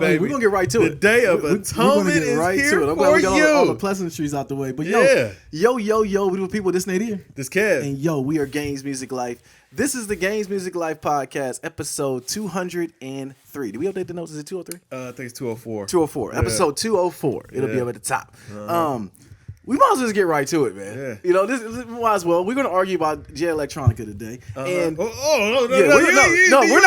baby. We're gonna get right to it. The Day of Atonement is right here to it. I'm for glad we got you. all the pleasantries out the way. But yo, we do people. This Nate here. This Kev. And yo, we are Games Music Life. This is the Games Music Life podcast, episode 203. Did we update the notes? Is it 203? I think it's 204. 204. Episode 204. It'll be up at the top. We might as well just get right to it, man. Yeah. You know, this might as well. We're going to argue about J Electronica today. And no, we're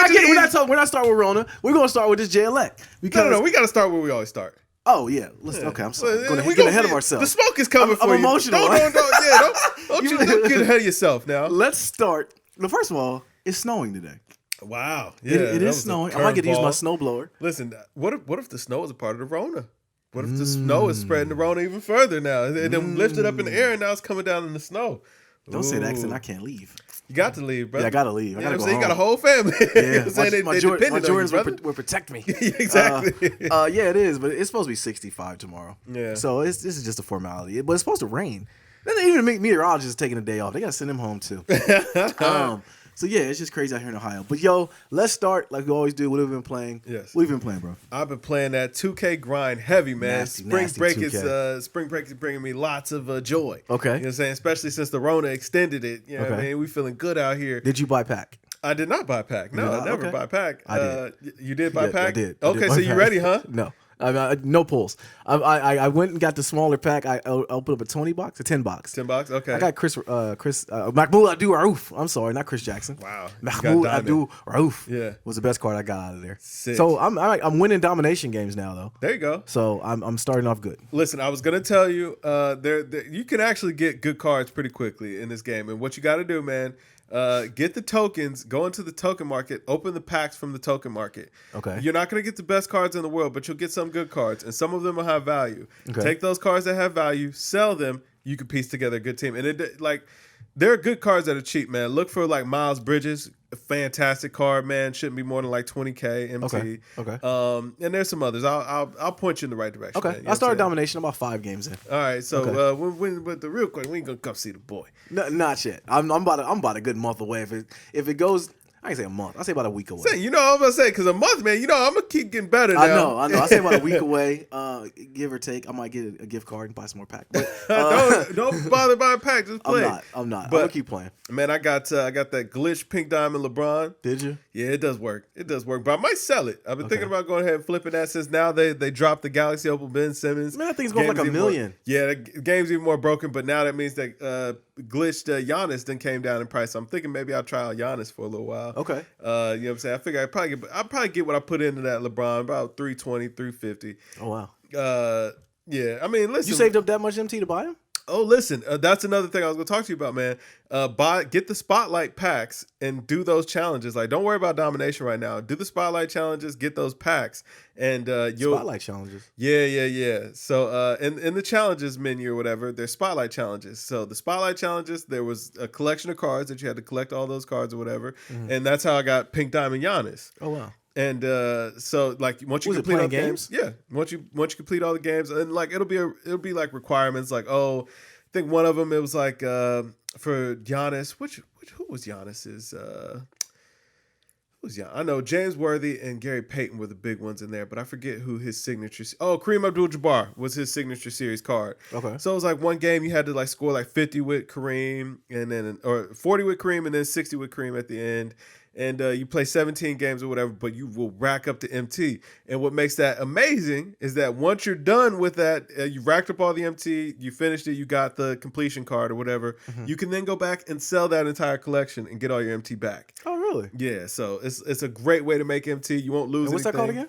not starting with Rona. We're going to start with this J Elec. No, we got to start where we always start. Oh, yeah. Okay, I'm sorry. We're getting ahead of ourselves. The smoke is coming for you. I'm emotional. Don't you get ahead of yourself now. Let's start. Well, first of all, it's snowing today. Wow. Yeah, it is snowing. I might get to use my snowblower. Listen, what if the snow is a part of the Rona? What if the snow is spreading the Rona even further now? It then lifted up in the air and now it's coming down in the snow. Don't say that, because I can't leave. You got to leave, brother. Yeah, I got to leave. I got to go home. You got a whole family. Yeah, my Jordans will protect me. Exactly. Yeah, it is, but it's supposed to be 65 tomorrow. Yeah. So this is just a formality. But it's supposed to rain. Then even the meteorologist is taking a day off. They got to send him home, too. So, yeah, it's just crazy out here in Ohio. But, yo, let's start like we always do. What have we been playing? Yes. What have you been playing, bro? I've been playing that 2K grind heavy, man. Nasty Spring break 2K. is bringing me lots of joy. Okay. You know what I'm saying? Especially since the Rona extended it. You know what I mean? We feeling good out here. Did you buy pack? I did not buy pack. No, I never buy pack. I did. You did buy pack? I did. Okay, so you ready, huh? No. No pulls. I went and got the smaller pack. I opened up a 20 box, a 10 box. 10 bucks? Okay. I got Mahmoud Abdul-Rauf. I'm sorry, not Chris Jackson. Wow. Mahmoud Abdul-Rauf. Yeah. Was the best card I got out of there. Sick. So I'm winning domination games now, though. There you go. So I'm starting off good. Listen, I was gonna tell you, you can actually get good cards pretty quickly in this game, and what you got to do, man. Get the tokens, go into the token market, open the packs from the token market. Okay. You're not going to get the best cards in the world, but you'll get some good cards, and some of them will have value. Okay. Take those cards that have value, sell them, you can piece together a good team. And there are good cards that are cheap, man. Look for like Miles Bridges, a fantastic card, man. Shouldn't be more than like 20K MT. Okay. And there's some others. I'll point you in the right direction. Okay. Man. You know I started domination about 5 games in. All right. So but the real quick, we ain't gonna come see the boy. No, not yet. I'm about a good month away. If it goes, I can say a month. I say about a week away. I'm gonna say, because a month, man. I'm gonna keep getting better now. I know. I say about a week away, give or take. I might get a gift card and buy some more pack. But don't bother buying pack. Just play. I'm not. But I'm gonna keep playing. Man, I got that glitch pink diamond LeBron. Did you? Yeah, it does work. But I might sell it. I've been thinking about going ahead and flipping that since now they dropped the Galaxy Opal Ben Simmons. Man, that thing's going like $1 million. The game's even more broken. But now that means that glitched Giannis then came down in price. So I'm thinking maybe I'll try out Giannis for a little while. Okay. You know what I'm saying? I figure I'll probably get what I put into that LeBron, about 320, 350. Oh wow. Yeah. I mean, listen. You saved up that much MT to buy him? Oh, listen, that's another thing I was going to talk to you about, man. Get the spotlight packs and do those challenges. Like, don't worry about domination right now. Do the spotlight challenges, get those packs, and you'll spotlight challenges. Yeah. So, in the challenges menu or whatever, there's spotlight challenges. So the spotlight challenges, there was a collection of cards that you had to collect all those cards or whatever, and that's how I got Pink Diamond Giannis. Oh wow. And so like once you complete all the games, once you complete all the games, and like it'll be like requirements, like I think one of them it was like for Giannis, who was Giannis's I know James Worthy and Gary Payton were the big ones in there, but I forget who his signature. Kareem Abdul-Jabbar was his signature series card. Okay. So it was like one game you had to like score like 50 with Kareem or 40 with Kareem and then 60 with Kareem at the end. And you play 17 games or whatever, but you will rack up the MT. And what makes that amazing is that once you're done with that, you racked up all the MT, you finished it, you got the completion card or whatever, you can then go back and sell that entire collection and get all your MT back. Oh, really? Yeah, so it's a great way to make MT. You won't lose anything. And what's that called again?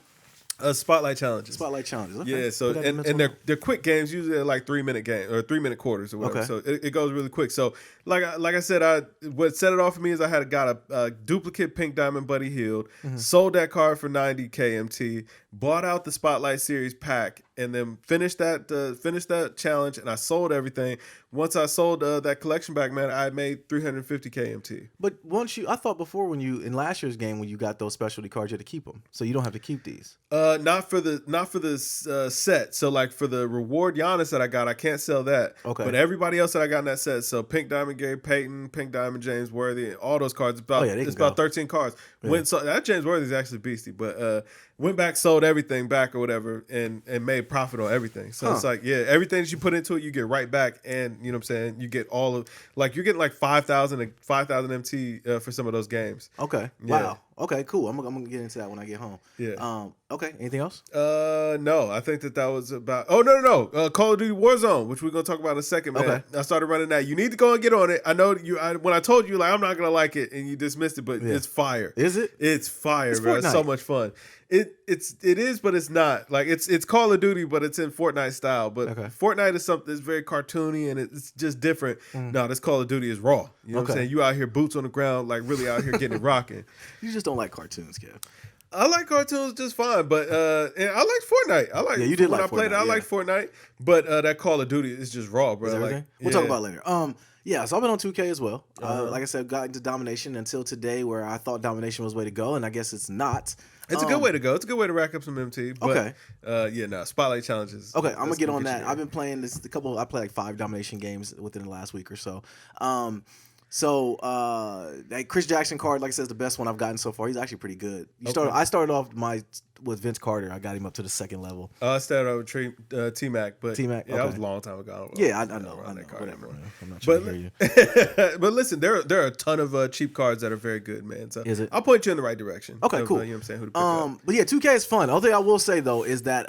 Spotlight challenges. Spotlight challenges. Okay. Yeah. So and they're quick games. Usually they're like 3-minute game or 3-minute quarters or whatever. Okay. So it goes really quick. So like I said, what set it off for me is I got a duplicate Pink Diamond Buddy Hield, sold that card for 90 KMT, bought out the Spotlight Series pack, and then finished that challenge, and I sold everything. Once I sold that collection back, man, I made 350 KMT. But I thought before in last year's game when you got those specialty cards, you had to keep them, so you don't have to keep these. Not for the set. So like for the reward Giannis that I got, I can't sell that. Okay. But everybody else that I got in that set, so Pink Diamond Gary Payton, Pink Diamond James Worthy, all those cards. About 13 cards. Yeah. So that James Worthy is actually beastie, but went back, sold everything back or whatever, and made profit on everything. So it's like, yeah, everything that you put into it, you get right back, and you know what I'm saying. You get all of like you're getting like 5,000 MT for some of those games. Okay. Yeah. Wow. Okay. Cool. I'm gonna get into that when I get home. Yeah. Okay. Anything else? No, I think that was about. Oh no. Call of Duty Warzone, which we're gonna talk about in a second, man. Okay. I started running that. You need to go and get on it. I know you. When I told you, like, I'm not gonna like it, and you dismissed it, but it's fire. Is it? It's fire, It's bro. It's so Fortnite. much fun. It is, but it's not. Like it's Call of Duty, but it's in Fortnite style. But Fortnite is something that's very cartoony and it's just different. No, this Call of Duty is raw. You know what I'm saying? You out here boots on the ground, like really out here getting it rocking. You just don't like cartoons, Kev. I like cartoons just fine, but and I like Fortnite. I like you did when like I played Fortnite, it. I like Fortnite, but that Call of Duty is just raw, bro. Like, we'll talk about it later. Yeah, so I've been on 2K as well. Like I said, got into Domination until today, where I thought Domination was the way to go, and I guess it's not. It's a good way to go. It's a good way to rack up some MT. But, Spotlight challenges. Okay, I'm gonna get on that. I've been playing I played like 5 Domination games within the last week or so. That Chris Jackson card, like I said, is the best one I've gotten so far. He's actually pretty good. I started off with Vince Carter. I got him up to the 2nd level. I started out with T-Mac, but T-Mac, that was a long time ago. I know. Whatever, man. I'm not trying to hear you. But listen, there are a ton of cheap cards that are very good, man. So is it? I'll point you in the right direction. Okay, cool. You know what I'm saying? Who to pick up. But yeah, 2K is fun. The only thing I will say though is that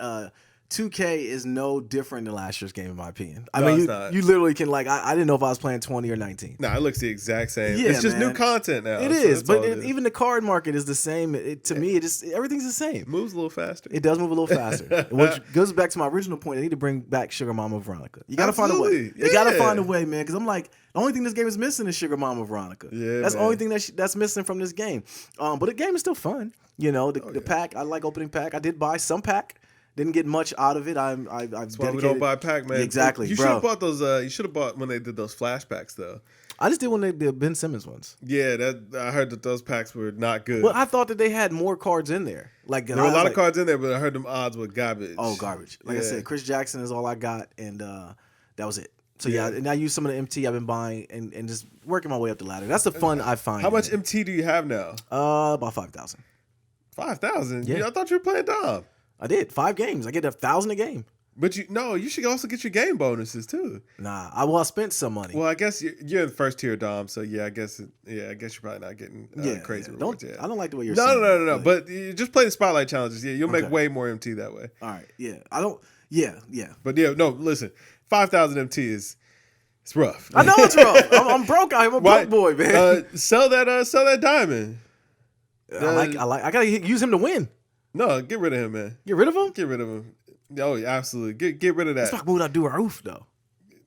2K is no different than last year's game, in my opinion. I mean, you literally can I didn't know if I was playing 20 or 19. Nah, it looks the exact same. Yeah, it's just new content now. It is, but even the card market is the same. To me, everything's the same. It moves a little faster. It does move a little faster, which goes back to my original point. They need to bring back Sugar Mama Veronica. You gotta find a way. You gotta find a way, man. Because I'm like, the only thing this game is missing is Sugar Mama Veronica. Yeah, that's the only thing that's missing from this game. But the game is still fun. You know, the pack. I like opening pack. I did buy some pack. Didn't get much out of it. I've That's why we don't buy pack, man. Exactly. You should have bought those. You should have bought when they did those flashbacks, though. I just did when they did Ben Simmons ones. Yeah, I heard that those packs were not good. Well, I thought that they had more cards in there. Like there were a lot of cards in there, but I heard them odds were garbage. Oh, garbage! Like I said, Chris Jackson is all I got, and that was it. So and I use some of the MT I've been buying and just working my way up the ladder. That's the fun I find. How much MT do you have now? About 5,000. 5,000? Yeah, I thought you were playing Dom. I did 5 games. I get 1,000 a game. But you should also get your game bonuses too. Nah, I spent some money. Well, I guess you're in first tier Dom, so I guess you're probably not getting crazy rewards yet. I don't like the way you're saying No. Really. But you just play the spotlight challenges. Yeah, you'll make way more MT that way. All right. Yeah. I don't. Yeah. But listen, 5,000 MT is. It's rough. I know it's rough. I'm broke. I'm a broke boy, man. Sell that diamond. I gotta use him to win. No, get rid of him, man. Get rid of him? Get rid of him. Oh, yeah, absolutely. Get rid of that. Let's talk about do Rauf though.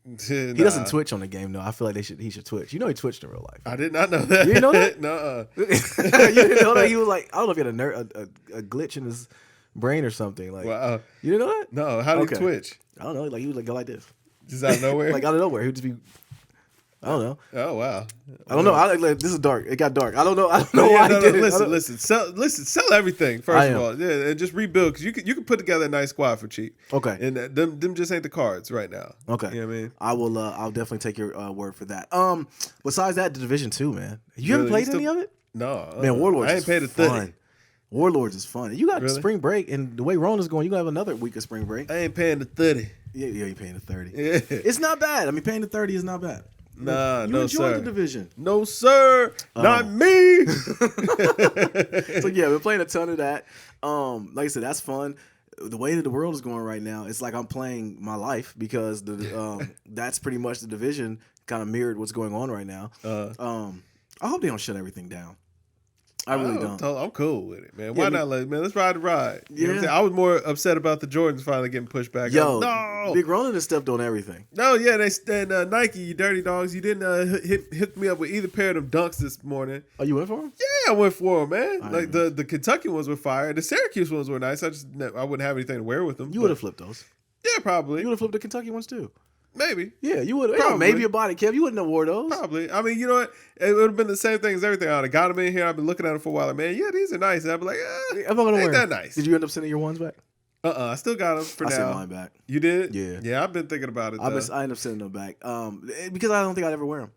He doesn't twitch on the game though. I feel like he should twitch. You know he twitched in real life. I did not know that. You didn't know that? No. You didn't know that? He was like, I don't know if he had a glitch in his brain or something. Like, you didn't know that? No. How did he twitch? I don't know. Like he would go like this. Just out of nowhere? Like out of nowhere. He would just be. I don't know. Oh wow. I don't know. This is dark. It got dark. I don't know why he did it. Listen. Sell everything first of all. Yeah, and just rebuild because you can put together a nice squad for cheap. Okay. And them just ain't the cards right now. Okay. You know what I mean? I will. I'll definitely take your word for that. Besides that, the Division 2, man. You haven't played any of it? No. Man, Warlords. I ain't paid a fun. Warlords is fun. You got spring break, and the way Rona's going, you gonna have another week of spring break. I ain't paying the 30. Yeah, you're paying the 30. Yeah. It's not bad. I mean, paying the 30 is not bad. Nah, you no, enjoyed sir. the division. No, sir. Not me. So, yeah, we're playing a ton of that. Like I said, that's fun. The way that the world is going right now, it's like I'm playing my life because that's pretty much the division kind of mirrored what's going on right now. I hope they don't shut everything down. I really don't. I'm cool with it, man. Why not? Let's ride the ride. You know what I'm saying? Yeah. I was more upset about the Jordans finally getting pushed back. No. Big Ronan has stepped on everything. No, yeah, and Nike, you dirty dogs. You didn't hit me up with either pair of them dunks this morning. Oh, you went for them? Yeah, I went for them, man. Like the Kentucky ones were fire. The Syracuse ones were nice. I wouldn't have anything to wear with them. You would have flipped those. Yeah, probably. You would have flipped the Kentucky ones too. Maybe. Yeah, you would have. Maybe about it, Kev. You wouldn't have wore those. Probably. I mean, you know what? It would have been the same thing as everything. I would have got them in here. I've been looking at them for a while. Like, man, yeah, these are nice. And I'd be like, I'm not gonna ain't wear that them. nice. Did you end up sending your ones back? I still got them for now. I sent mine back. You did? Yeah. Yeah, I've been thinking about it. I ended up sending them back because I don't think I'd ever wear them.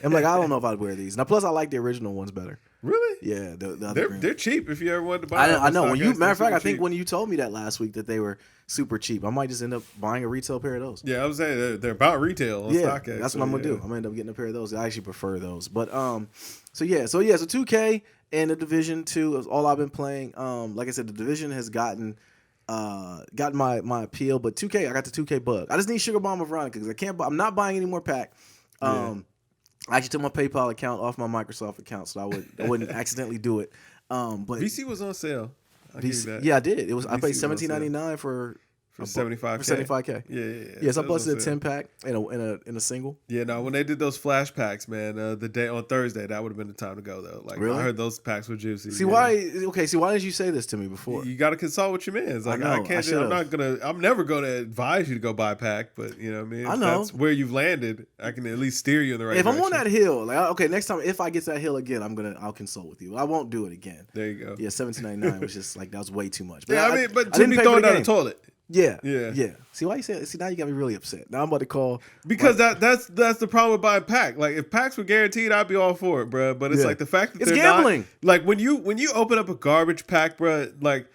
I'm like, I don't know if I'd wear these. Now, plus, I like the original ones better. Really? Yeah, the other they're cheap if you ever wanted to buy them. I know. When you matter of fact, I think when you told me that last week that they were super cheap, I might just end up buying a retail pair of those. Yeah, I was saying they're about retail on StockX. That's what I'm gonna do. I'm gonna end up getting a pair of those. I actually prefer those. But so 2K and the Division 2 is all I've been playing. Like I said, the Division has gotten my appeal, but 2K, I got the 2K bug. I just need Sugar Bomb of Veronica because I'm not buying any more pack. I actually took my PayPal account off my Microsoft account, so I wouldn't accidentally do it. But VC was on sale. I did. It was. I paid $17.99 for 75K. 75K. Yeah. Yes, I busted a 10-pack in a single. Yeah, no, when they did those flash packs, man, the day on Thursday, that would have been the time to go though. Like really? I heard those packs were juicy. See why didn't you say this to me before? You got to consult with your mans. Like I'm never gonna advise you to go buy a pack, but you know what I mean. I know that's where you've landed. I can at least steer you in the right. If direction. I'm on that hill, next time if I get to that hill again, I'll consult with you. I won't do it again. There you go. Yeah, $17.99 was just like that was way too much. But yeah, but to be throwing down the toilet. Yeah. See why you say? See, now you got me really upset. Now I'm about to call because that's the problem with buying pack. Like if packs were guaranteed, I'd be all for it, bro. But it's like the fact that it's they're gambling. Not, like when you open up a garbage pack, bro. Like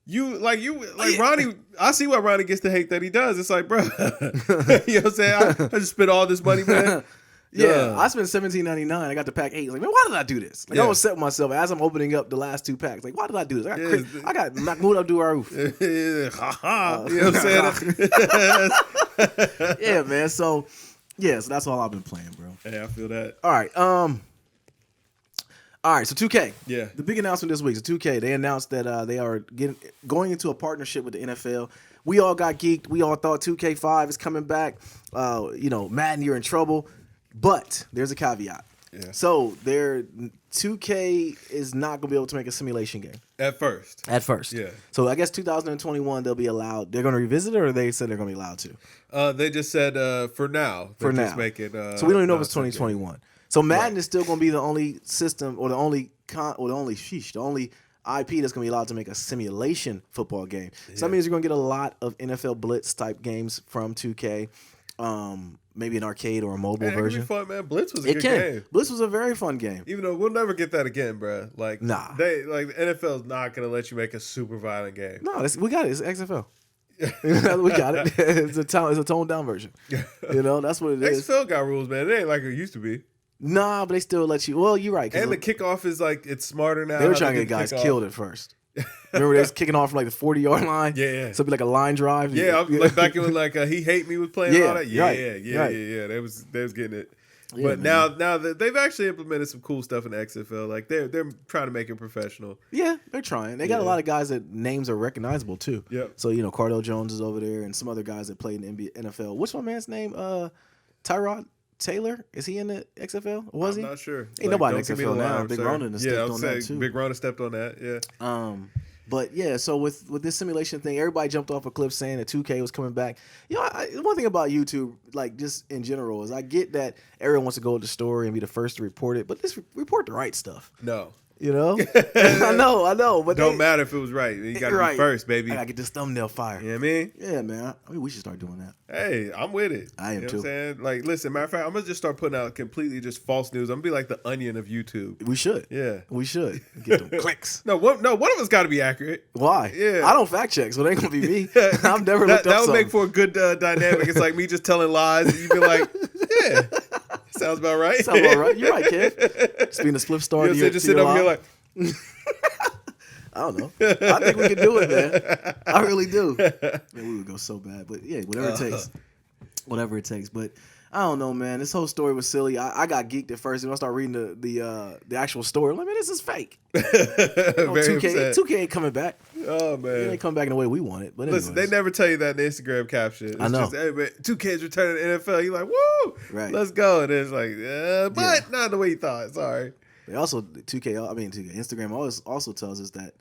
Ronnie. I see why Ronnie gets the hate that he does. It's like, bro, you know what I'm saying? I just spent all this money, man. Yeah, I spent $17.99. I got the pack 8. Like, man, why did I do this? Like, I was setting myself as I'm opening up the last 2 packs. Like, why did I do this? I got Mahmoud Abdul-Rauf. You know what I'm saying? Yeah, man. So that's all I've been playing, bro. Yeah, I feel that. All right. So 2K. Yeah. The big announcement this week is 2K. They announced that they are going into a partnership with the NFL. We all got geeked. We all thought 2K5 is coming back. Madden, you're in trouble. But there's a caveat. Yeah. So 2K is not going to be able to make a simulation game. At first. Yeah. So I guess 2021 they'll be allowed. They're going to revisit it, or they said they're going to be allowed to? They just said for now. Just make it. So we don't even know if it's 2021. So Madden is still going to be the only system or the only IP that's going to be allowed to make a simulation football game. So that means you're going to get a lot of NFL Blitz type games from 2K. Maybe an arcade or a mobile version. It can be fun, man. Blitz was a good game. Blitz was a very fun game. Even though we'll never get that again, bro. Like, nah. The NFL's not gonna let you make a super violent game. No, we got it. It's XFL. We got it. It's a toned down version. That's what it is. XFL got rules, man. It ain't like it used to be. Nah, but they still let you. Well, you're right. And the kickoff is like it's smarter now. They were trying to get guys killed at first. Remember they was kicking off from like the 40-yard line? Yeah. So it'd be like a line drive. Yeah, like back when He Hate Me was playing all that. Yeah. They was getting it. Yeah, but man. now that they've actually implemented some cool stuff in the XFL. Like they're trying to make it professional. Yeah, they're trying. They got a lot of guys that names are recognizable too. Yeah. So Cardell Jones is over there, and some other guys that played in the NFL. What's my man's name? Tyrod Taylor? Is he in the XFL? Was he? I'm not sure. Ain't nobody in the XFL now. Big Ronan has stepped on that too. Big Ronan stepped on that. Yeah. But yeah, so with this simulation thing, everybody jumped off a cliff saying that 2K was coming back. One thing about YouTube, like just in general, is I get that everyone wants to go with the story and be the first to report it, but let's report the right stuff. No. I know, but don't matter if it was right. You got to be first, baby. I gotta get this thumbnail fire. You know what I mean? Yeah, man. I mean, we should start doing that. Hey, I'm with it. I am too. What I'm saying? Like, listen, matter of fact, I'm gonna just start putting out completely just false news. I'm gonna be like the Onion of YouTube. We should. Yeah, we should get them clicks. No, one of us got to be accurate. Why? Yeah, I don't fact check, so it ain't gonna be me. I've never looked up that would something. make for a good dynamic. It's like me just telling lies, and you be like, yeah. Sounds about right. You're right, kid. Just being a split star. Just sit over here like. I don't know. I think we can do it, man. I really do. Man, we would go so bad, but yeah, whatever it takes. Whatever it takes. But I don't know, man. This whole story was silly. I got geeked at first, and when I started reading the actual story, I'm like, man, this is fake. 2K ain't coming back. Oh man, it ain't coming back in the way we want it. But listen, they never tell you that in the Instagram caption. It's I know. Just, hey, man, 2K's returning to the NFL. You're like, woo, right? Let's go. And it's like, but not the way you thought. Sorry. They also 2K. Instagram also tells us that.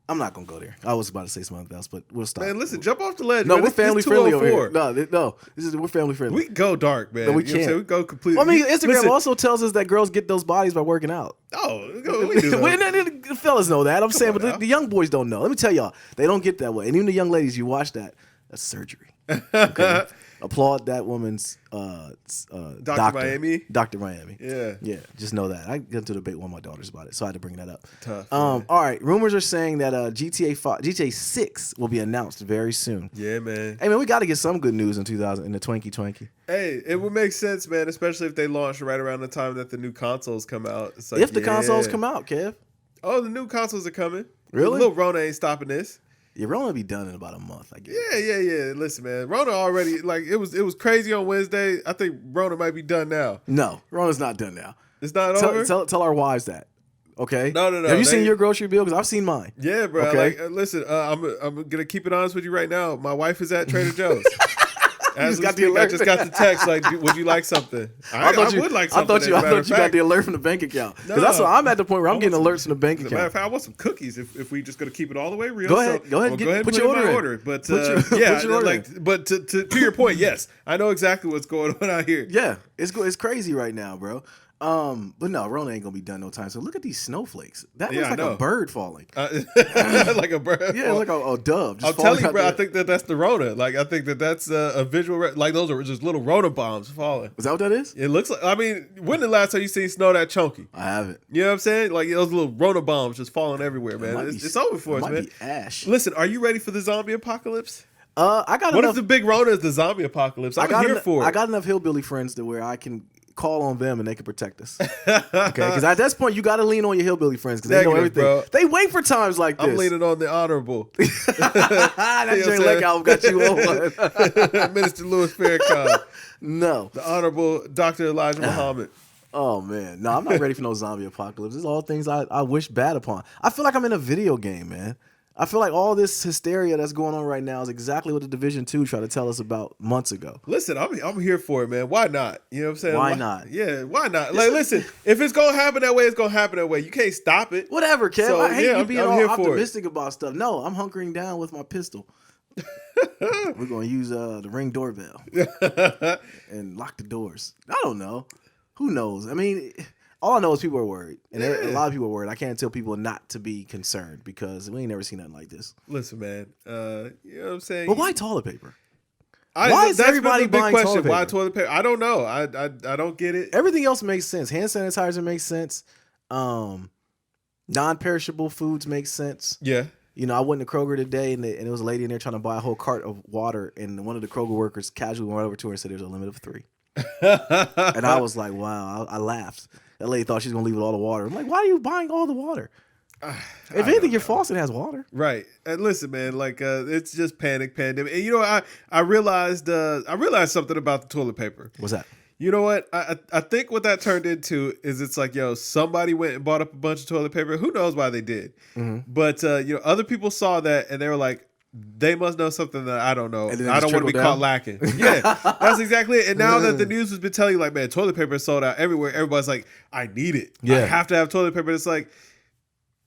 I'm not gonna go there. I was about to say something else, but we'll stop. Man, listen, jump off the ledge. No, man. we're family friendly over here. No, we're family friendly. We can go dark, man. No, we can't. We go completely. Well, I mean, Instagram also tells us that girls get those bodies by working out. Oh, we do that. The fellas know that. I'm saying, but the young boys don't know. Let me tell y'all, they don't get that way. And even the young ladies, you watch that. That's surgery. Okay. Applaud that woman's doctor Miami. Dr. Miami. Yeah. Yeah, just know that. I got into a debate with one of my daughters about it, so I had to bring that up. Tough. All right, rumors are saying that GTA 6 will be announced very soon. Yeah, man. Hey man, we got to get some good news in the Twanky. Hey, it would make sense, man, especially if they launch right around the time that the new consoles come out. It's like, If the consoles come out, Kev. Oh, the new consoles are coming. Really? Little Rona ain't stopping this. Yeah, Rona will be done in about a month, I guess. Yeah. Listen, man, Rona already, like, it was crazy on Wednesday. I think Rona might be done now. No, Rona's not done now. It's not over? Tell our wives that. Okay? No. Have you seen your grocery bill? Because I've seen mine. Yeah, bro. Okay? Like, listen, I'm going to keep it honest with you right now. My wife is at Trader Joe's. As we speak, I just got the text, like, would you like something? I would like something. I thought you got the alert from the bank account. Because that's what I'm at the point where I'm getting alerts from the bank account. As a matter of fact, I want some cookies if we just going to keep it all the way real. Go ahead and put your order in. But But to your point, yes, I know exactly what's going on out here. Yeah, it's crazy right now, bro. But no, Rona ain't gonna be done no time. So look at these snowflakes. That looks like a bird falling. Like a bird. Yeah, it's like a dove. I'll tell you, bro. I think that's the Rona. Like, I think that's a visual. Like, those are just little Rona bombs falling. Is that what that is? It looks like. I mean, when the last time you seen snow that chunky? I haven't. You know what I'm saying? Like, those little Rona bombs just falling everywhere, man. It's over for us, man. Might be ash. Listen, are you ready for the zombie apocalypse? I got. What enough, if the big Rona is the zombie apocalypse? I'm here for it. I got enough hillbilly friends to where I can call on them and they can protect us. Okay, because at this point you got to lean on your hillbilly friends because they know everything. Bro. They wait for times like this. I'm leaning on the honorable. That Jay Elec album got you on. Minister Louis Farrakhan. No, the honorable Dr. Elijah Muhammad. Oh man, no, I'm not ready for no zombie apocalypse. These are all things I wish bad upon. I feel like I'm in a video game, man. I feel like all this hysteria that's going on right now is exactly what the Division 2 tried to tell us about months ago. Listen, I'm here for it, man. Why not? You know what I'm saying? Why not? Yeah, why not? Like, listen, if it's gonna happen that way, it's gonna happen that way. You can't stop it. Whatever, Kev. So, I hate you being all optimistic it. about stuff. No, I'm hunkering down with my pistol. We're gonna use the Ring doorbell and lock the doors. I don't know. Who knows? I mean, all I know is people are worried, and a lot of people are worried. I can't tell people not to be concerned because we ain't never seen nothing like this. Listen, man, you know what I'm saying? But why toilet paper? Why is everybody buying toilet paper? Why toilet paper? I don't know. I don't get it. Everything else makes sense. Hand sanitizer makes sense. Non-perishable foods make sense. Yeah. You know, I went to Kroger today, and there was a lady in there trying to buy a whole cart of water, and one of the Kroger workers casually went over to her and said there's a limit of 3. And I was like, wow, I laughed. That lady thought she was going to leave with all the water. I'm like, why are you buying all the water? If anything, your faucet has water. Right. And listen, man, like it's just pandemic. And you know, I realized something about the toilet paper. What's that? You know what? I think what that turned into is it's like, yo, somebody went and bought up a bunch of toilet paper. Who knows why they did? Mm-hmm. But you know, other people saw that and they were like, they must know something that I don't know. I don't want to be caught lacking. Yeah, that's exactly it. And now that the news has been telling you, like, man, toilet paper is sold out everywhere. Everybody's like, I need it. Yeah. I have to have toilet paper. It's like,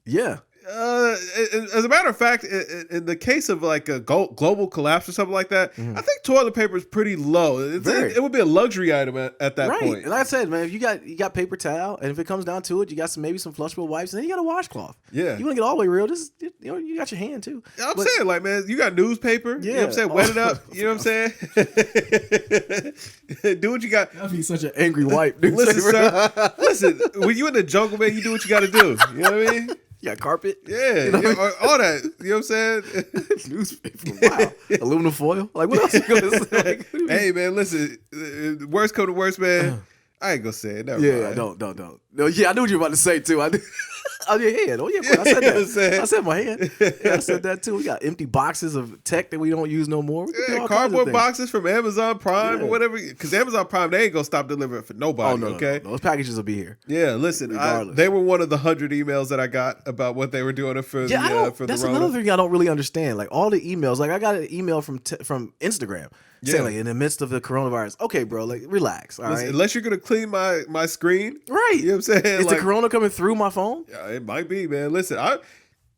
yeah. As a matter of fact, in the case of like a global collapse or something like that, I think toilet paper is pretty low. It would be a luxury item at that point. And like I said, man, if you got paper towel, and if it comes down to it, you got maybe some flushable wipes, and then you got a washcloth. Yeah, you want to get all the way real? Just you got your hand too. I'm saying, like, man, you got newspaper. Yeah, you know what I'm saying, wet it up. You know what I'm saying? Do what you got. That'd be such an angry wipe. Listen, sir. Listen, when you in the jungle, man, you do what you got to do. You know what I mean? You got carpet? Yeah, you know, all that. You know what I'm saying? Newspaper. Wow. Aluminum foil? Like, what else are you going to say? Like, hey, man, listen. Worst come to worst, man. I ain't going to say it. Never mind. Don't. No, yeah, I knew what you were about to say, too. Oh, your hand. Oh, yeah, bro. I said that. I said my hand. Yeah, I said that, too. We got empty boxes of tech that we don't use no more. Cardboard boxes from Amazon Prime or whatever. Because Amazon Prime, they ain't going to stop delivering for nobody, okay? No. Those packages will be here. Yeah, listen. They were one of the 100 emails that I got about what they were doing for the Rona. That's another thing I don't really understand. Like, all the emails. Like, I got an email from Instagram. Saying, like, in the midst of the coronavirus, okay, bro, like, relax, all right? Unless you're going to clean my screen. Right. You know what I'm saying? Is the corona coming through my phone? Yeah, it might be, man. Listen,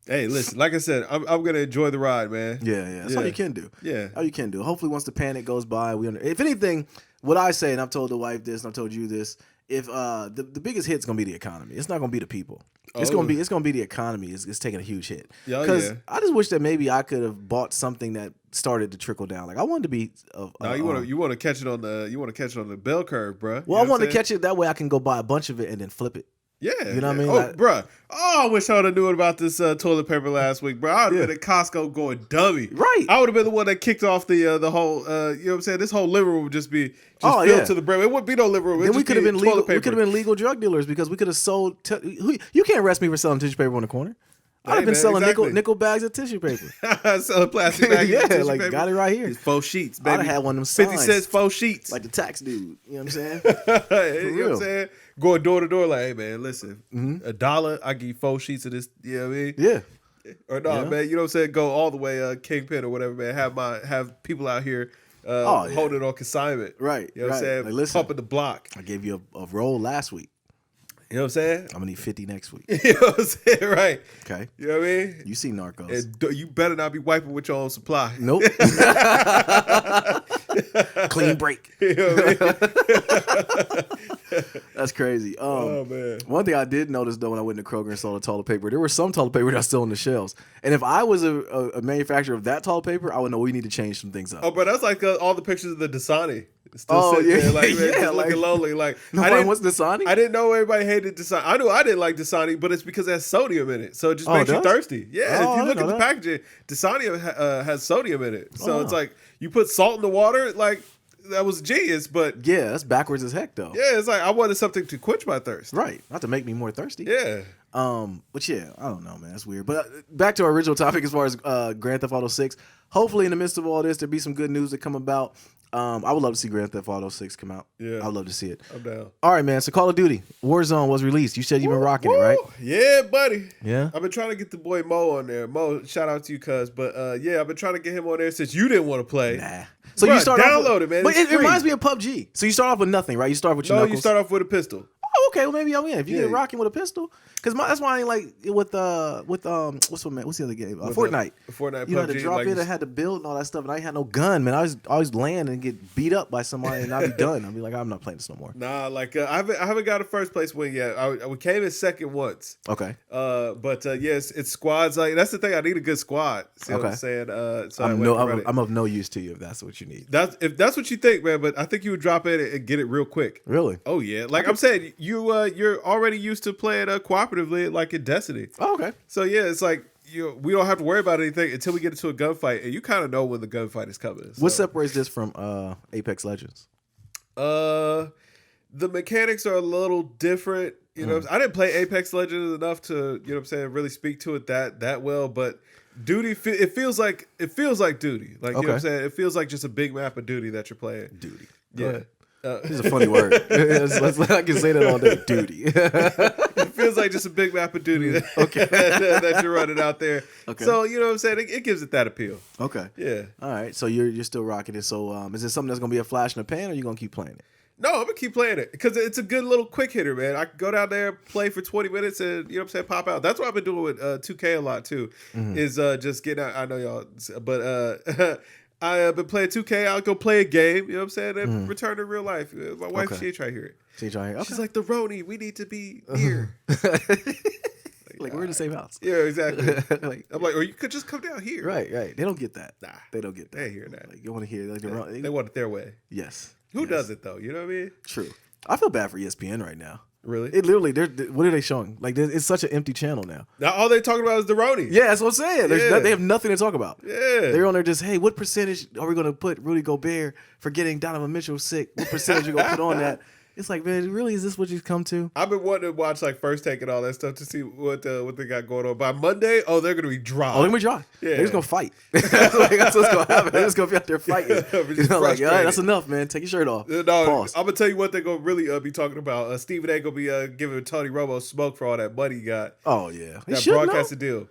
listen, like I said, I'm going to enjoy the ride, man. Yeah. That's all you can do. Yeah. All you can do. Hopefully, once the panic goes by, if anything, what I say, and I've told the wife this, and I've told you this, if the biggest hit's gonna be the economy. It's not gonna be the people. It's Oh. gonna be the economy. It's taking a huge hit. Yeah, Because yeah. I just wish that maybe I could have bought something that started to trickle down. Like I wanted to be. No, you want to catch it on the bell curve, bro. Well, I want to catch it that way. I can go buy a bunch of it and then flip it. Yeah, You know what I mean? Oh, Like- bruh. Oh, I wish I would have knew about this toilet paper last week, bro. I would have been at Costco going dummy. Right. I would have been the one that kicked off the whole. You know what I'm saying? This whole living room would just be filled yeah. to the brim. It wouldn't be no living room. Then we could have been legal. toilet We paper. could have been legal drug dealers because we could have sold. You can't arrest me for selling tissue paper on the corner. I'd have been man, selling exactly. nickel bags of tissue paper. Selling plastic bags. Yeah, of tissue like, paper. got it right here. It's 4 sheets, I'd baby. have had one of them 50 signs. cents, 4 sheets. Like the tax dude. You know what I'm saying? You know what real. I'm saying? Going door to door, like, hey man, listen, $1, I give you 4 sheets of this. You know what I mean? Yeah. Or no, Yeah. man. You know what I'm saying? Go all the way, kingpin or whatever, man. Have people out here holding on consignment. Right, You know what I'm right. saying? Like, listen. Pumping the block. I gave you a roll last week. You know what I'm saying? I'm gonna need 50 next week. You know what I'm saying? Right. Okay. You know what I mean? You see Narcos. And you better not be wiping with your own supply. Nope. Clean break. You know what I mean? That's crazy. Oh, man. One thing I did notice though when I went to Kroger and saw the toilet paper, there was some toilet paper that's still on the shelves. And if I was a manufacturer of that toilet paper, I would know we need to change some things up. Oh, bro, that's like all the pictures of the Dasani. Still Oh, sitting yeah. there, like, man, Yeah, just like- looking lonely. Like, Nobody wants Dasani? I didn't know everybody hated Dasani. I knew I didn't like Dasani, but it's because it has sodium in it, so it just Oh, makes it you does? thirsty. Yeah, Oh, if I you look didn't at the know packaging, Dasani has sodium in it, so Oh. it's like you put salt in the water. Like that was genius, but Yeah, that's backwards as heck though. yeah, it's like I wanted something to quench my thirst. Right. Not to make me more thirsty. Yeah. But yeah, I don't know, man. That's weird. But back to our original topic as far as Grand Theft Auto 6. Hopefully, in the midst of all this, there'll be some good news that come about. I would love to see Grand Theft Auto 6 come out. Yeah. I would love to see it. I'm down. All right, man. So Call of Duty Warzone was released. You said you've been rocking it, right? Yeah, buddy. Yeah. I've been trying to get the boy Mo on there. Mo, shout out to you, cuz. But yeah, I've been trying to get him on there since you didn't want to play. Nah. So Bruh, you start download off with, it, man. But It's it reminds free. me of PUBG. So you start off with nothing, right? You start with your No, knuckles. you start off with a pistol. Oh, okay. Well, maybe I'm in. If you Yeah. get rocking with a pistol, because that's why I ain't like it with what's the other game? Fortnite. Fortnite, You had to PUBG, drop like in. I had to build and all that stuff, and I had no gun, man. I was always land and get beat up by somebody, and I'd be done. I'd be like, I'm not playing this no more. Nah, like I haven't got a first place win yet. We came in second once. Okay. But yes, it's squads. Like that's the thing. I need a good squad. See what I'm Okay. saying? So I'm of no use to you if that's what you need. if that's what you think, man. But I think you would drop in and get it real quick. Really? Oh yeah, like I'm saying, you're already used to playing cooperatively, like in Destiny. Oh, okay. So yeah, it's like we don't have to worry about anything until we get into a gunfight, and you kind of know when the gunfight is coming. So. What separates this from Apex Legends? The mechanics are a little different. You know, I didn't play Apex Legends enough to, you know what I'm saying, really speak to it that well, but Duty, it feels like Duty. Like, you know what I'm saying? It feels like just a big map of Duty that you're playing. Duty. Yeah. This is a funny word. I can say that all day. Duty. It feels like just a big map of Duty that you're running out there. Okay. So, you know what I'm saying? It gives it that appeal. Okay. Yeah. All right. So you're still rocking it. So is it something that's gonna be a flash in the pan, or you gonna keep playing it? No, I'm gonna keep playing it because it's a good little quick hitter, man. I can go down there, play for 20 minutes, and you know what I'm saying, pop out. That's what I've been doing with 2K a lot too. Is just getting out. I know y'all, but I've been playing 2K. I'll go play a game. You know what I'm saying? And return to real life. My wife, Okay. she ain't trying to hear it. See you here. She's like, the Roni, we need to be near. Like we're in the same house. Yeah, exactly. Like, I'm like, or you could just come down here. right. They don't get that. Nah, They don't get that. they ain't hearing that. Like you want to hear like They want it their way. yes. Who Yes. does it though? You know what I mean? True. I feel bad for ESPN right now. Really? It literally, what are they showing? Like, it's such an empty channel now. Now all they're talking about is the Roni. Yeah, that's what I'm saying. Yeah. They have nothing to talk about. Yeah. They're on there just, hey, what percentage are we going to put Rudy Gobert for getting Donovan Mitchell sick? What percentage are you going to put on that? It's like, man, really, is this what you've come to? I've been wanting to watch like First Take and all that stuff to see what they got going on. By Monday, they're gonna be dry. Oh, they're going to be dry. Yeah. They're just going to fight. That's what's going to happen. They're just going to be out there fighting. Just Like, all right, frustrated. that's enough, man. Take your shirt off. No, Pause. I'm gonna tell you what they're gonna really be talking about. Stephen A. gonna be giving Tony Romo smoke for all that money he got. Oh, yeah. He That should know. broadcasting deal.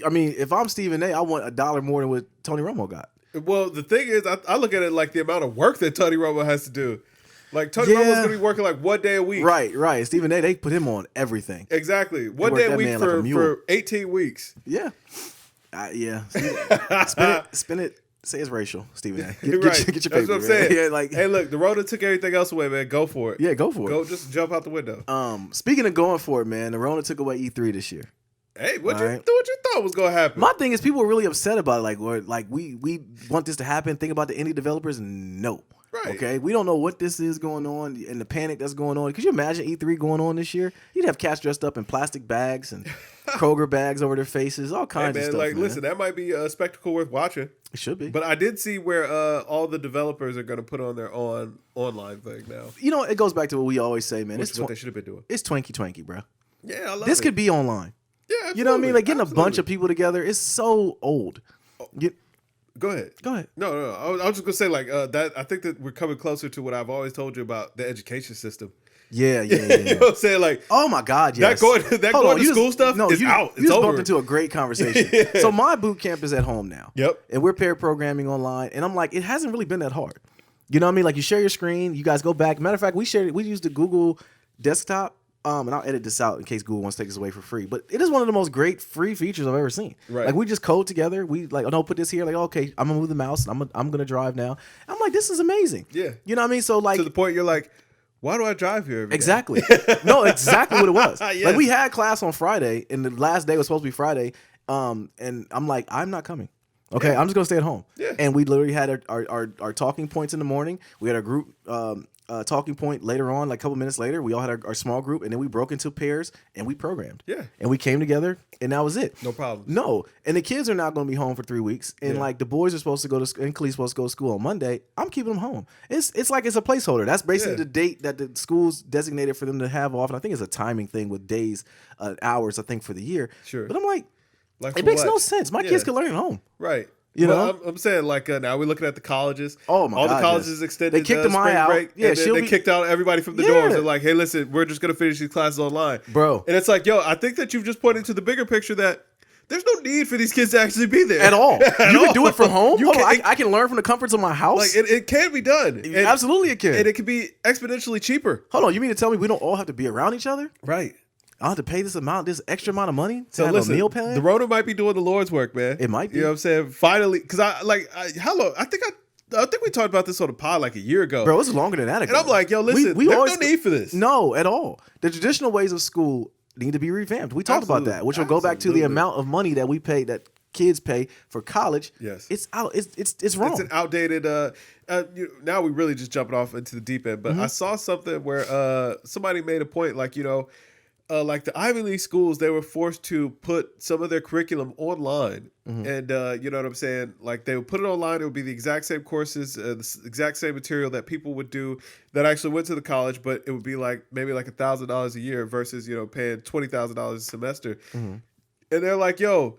I mean, if I'm Stephen A., I want $1 more than what Tony Romo got. Well, the thing is, I look at it like the amount of work that Tony Romo has to do. Like Tony Yeah. Romo's gonna be working like 1 day a week. Right. Stephen A., they put him on everything. Exactly. One work day a that week man like a mule. for 18 weeks. Yeah. Yeah. Spin Say it's racial, Stephen A. Right. Get your That's paper, what I'm saying. Yeah, like, hey, look, the Rona took everything else away, man. Go for it. yeah, go for it. Go, just jump out the window. Speaking of going for it, man, the Rona took away E3 this year. Hey, what All right. you thought was gonna happen? My thing is, people are really upset about it. Like we want this to happen. Think about the indie developers. No. Right. Okay. We don't know what this is going on and the panic that's going on. Could you imagine E3 going on this year? You'd have cats dressed up in plastic bags and Kroger bags over their faces, all kinds of stuff. Like, man. listen, that might be a spectacle worth watching. It should be. But I did see where all the developers are going to put on their online thing now. You know, it goes back to what we always say, man. Which is what they should have been doing. It's twanky, bro. Yeah, I love This it. could be online. Yeah, absolutely. You know what I mean? Like getting Absolutely. a bunch of people together is so old. Go ahead. Go ahead. No. I was just gonna say like that. I think that we're coming closer to what I've always told you about the education system. Yeah. You know what I'm saying? Like, Oh my God, yes. that going to school stuff is out. You It's just over. bumped into a great conversation. So my boot camp is at home now. Yep. And we're pair programming online, and I'm like, it hasn't really been that hard. You know what I mean? Like you share your screen, you guys go back. Matter of fact, we used the Google desktop. And I'll edit this out in case Google wants to take this away for free. But it is one of the most great free features I've ever seen. Right. Like we just code together. We like, oh no, put this here. Like, okay, I'm gonna move the mouse. I'm gonna drive now. I'm like, this is amazing. Yeah. You know what I mean? So like, to the point you're like, why do I drive here every day? exactly. No, exactly what it was. Yes. Like we had class on Friday, and the last day was supposed to be Friday. And I'm like, I'm not coming. Okay, I'm just gonna stay at home. Yeah. And we literally had our talking points in the morning. We had our group talking point later on, like a couple minutes later. We all had our small group, and then we broke into pairs and we programmed. Yeah. And we came together, and that was it. No problem. No, and the kids are not going to be home for 3 weeks, and Yeah. like the boys are supposed to go to and Khalid's supposed to go to school on Monday. I'm keeping them home. It's like it's a placeholder. That's basically Yeah. the date that the school's designated for them to have off, and I think it's a timing thing with days, hours. I think for the year. Sure. But I'm like, Like it for makes what? no sense. My Yeah. kids can learn at home. Right. You Well, know? I'm saying like now we're looking at the colleges. Oh, my all God, the colleges yes. extended. They kicked the spring Maya out. break, Yeah, and then she'll they be- kicked out everybody from the Yeah. dorms. They're like, hey, listen, we're just gonna finish these classes online, Bro. And it's like, yo, I think that you've just pointed to the bigger picture that there's no need for these kids to actually be there At all. At You all. can do it from home. You Hold on, can- I can learn from the comforts of my house. like it can be done. And- Absolutely, it can. and it can be exponentially cheaper. Hold on, you mean to tell me we don't all have to be around each other? Right. I have to pay this extra amount of money to So have listen, a meal plan? the Rona might be doing the Lord's work, man. It might be. You know what I'm saying? Finally, because how long? I think we talked about this on the pod like a year ago. Bro, it's longer than that ago. And I'm like, yo, listen, We there's always- no need for this. No, at all. The traditional ways of school need to be revamped. We talked about Absolutely. that, which will go back to the Absolutely. amount of money that we pay, that kids pay for college. Yes. It's out. It's wrong. It's an outdated. Now we really just jumping off into the deep end. But I saw something where somebody made a point, like like the Ivy League schools, they were forced to put some of their curriculum online, and you know what I'm saying. Like they would put it online. It would be the exact same courses, the exact same material that people would do that actually went to the college, but it would be like maybe like $1,000 a year versus paying $20,000 a semester. And they're like, yo,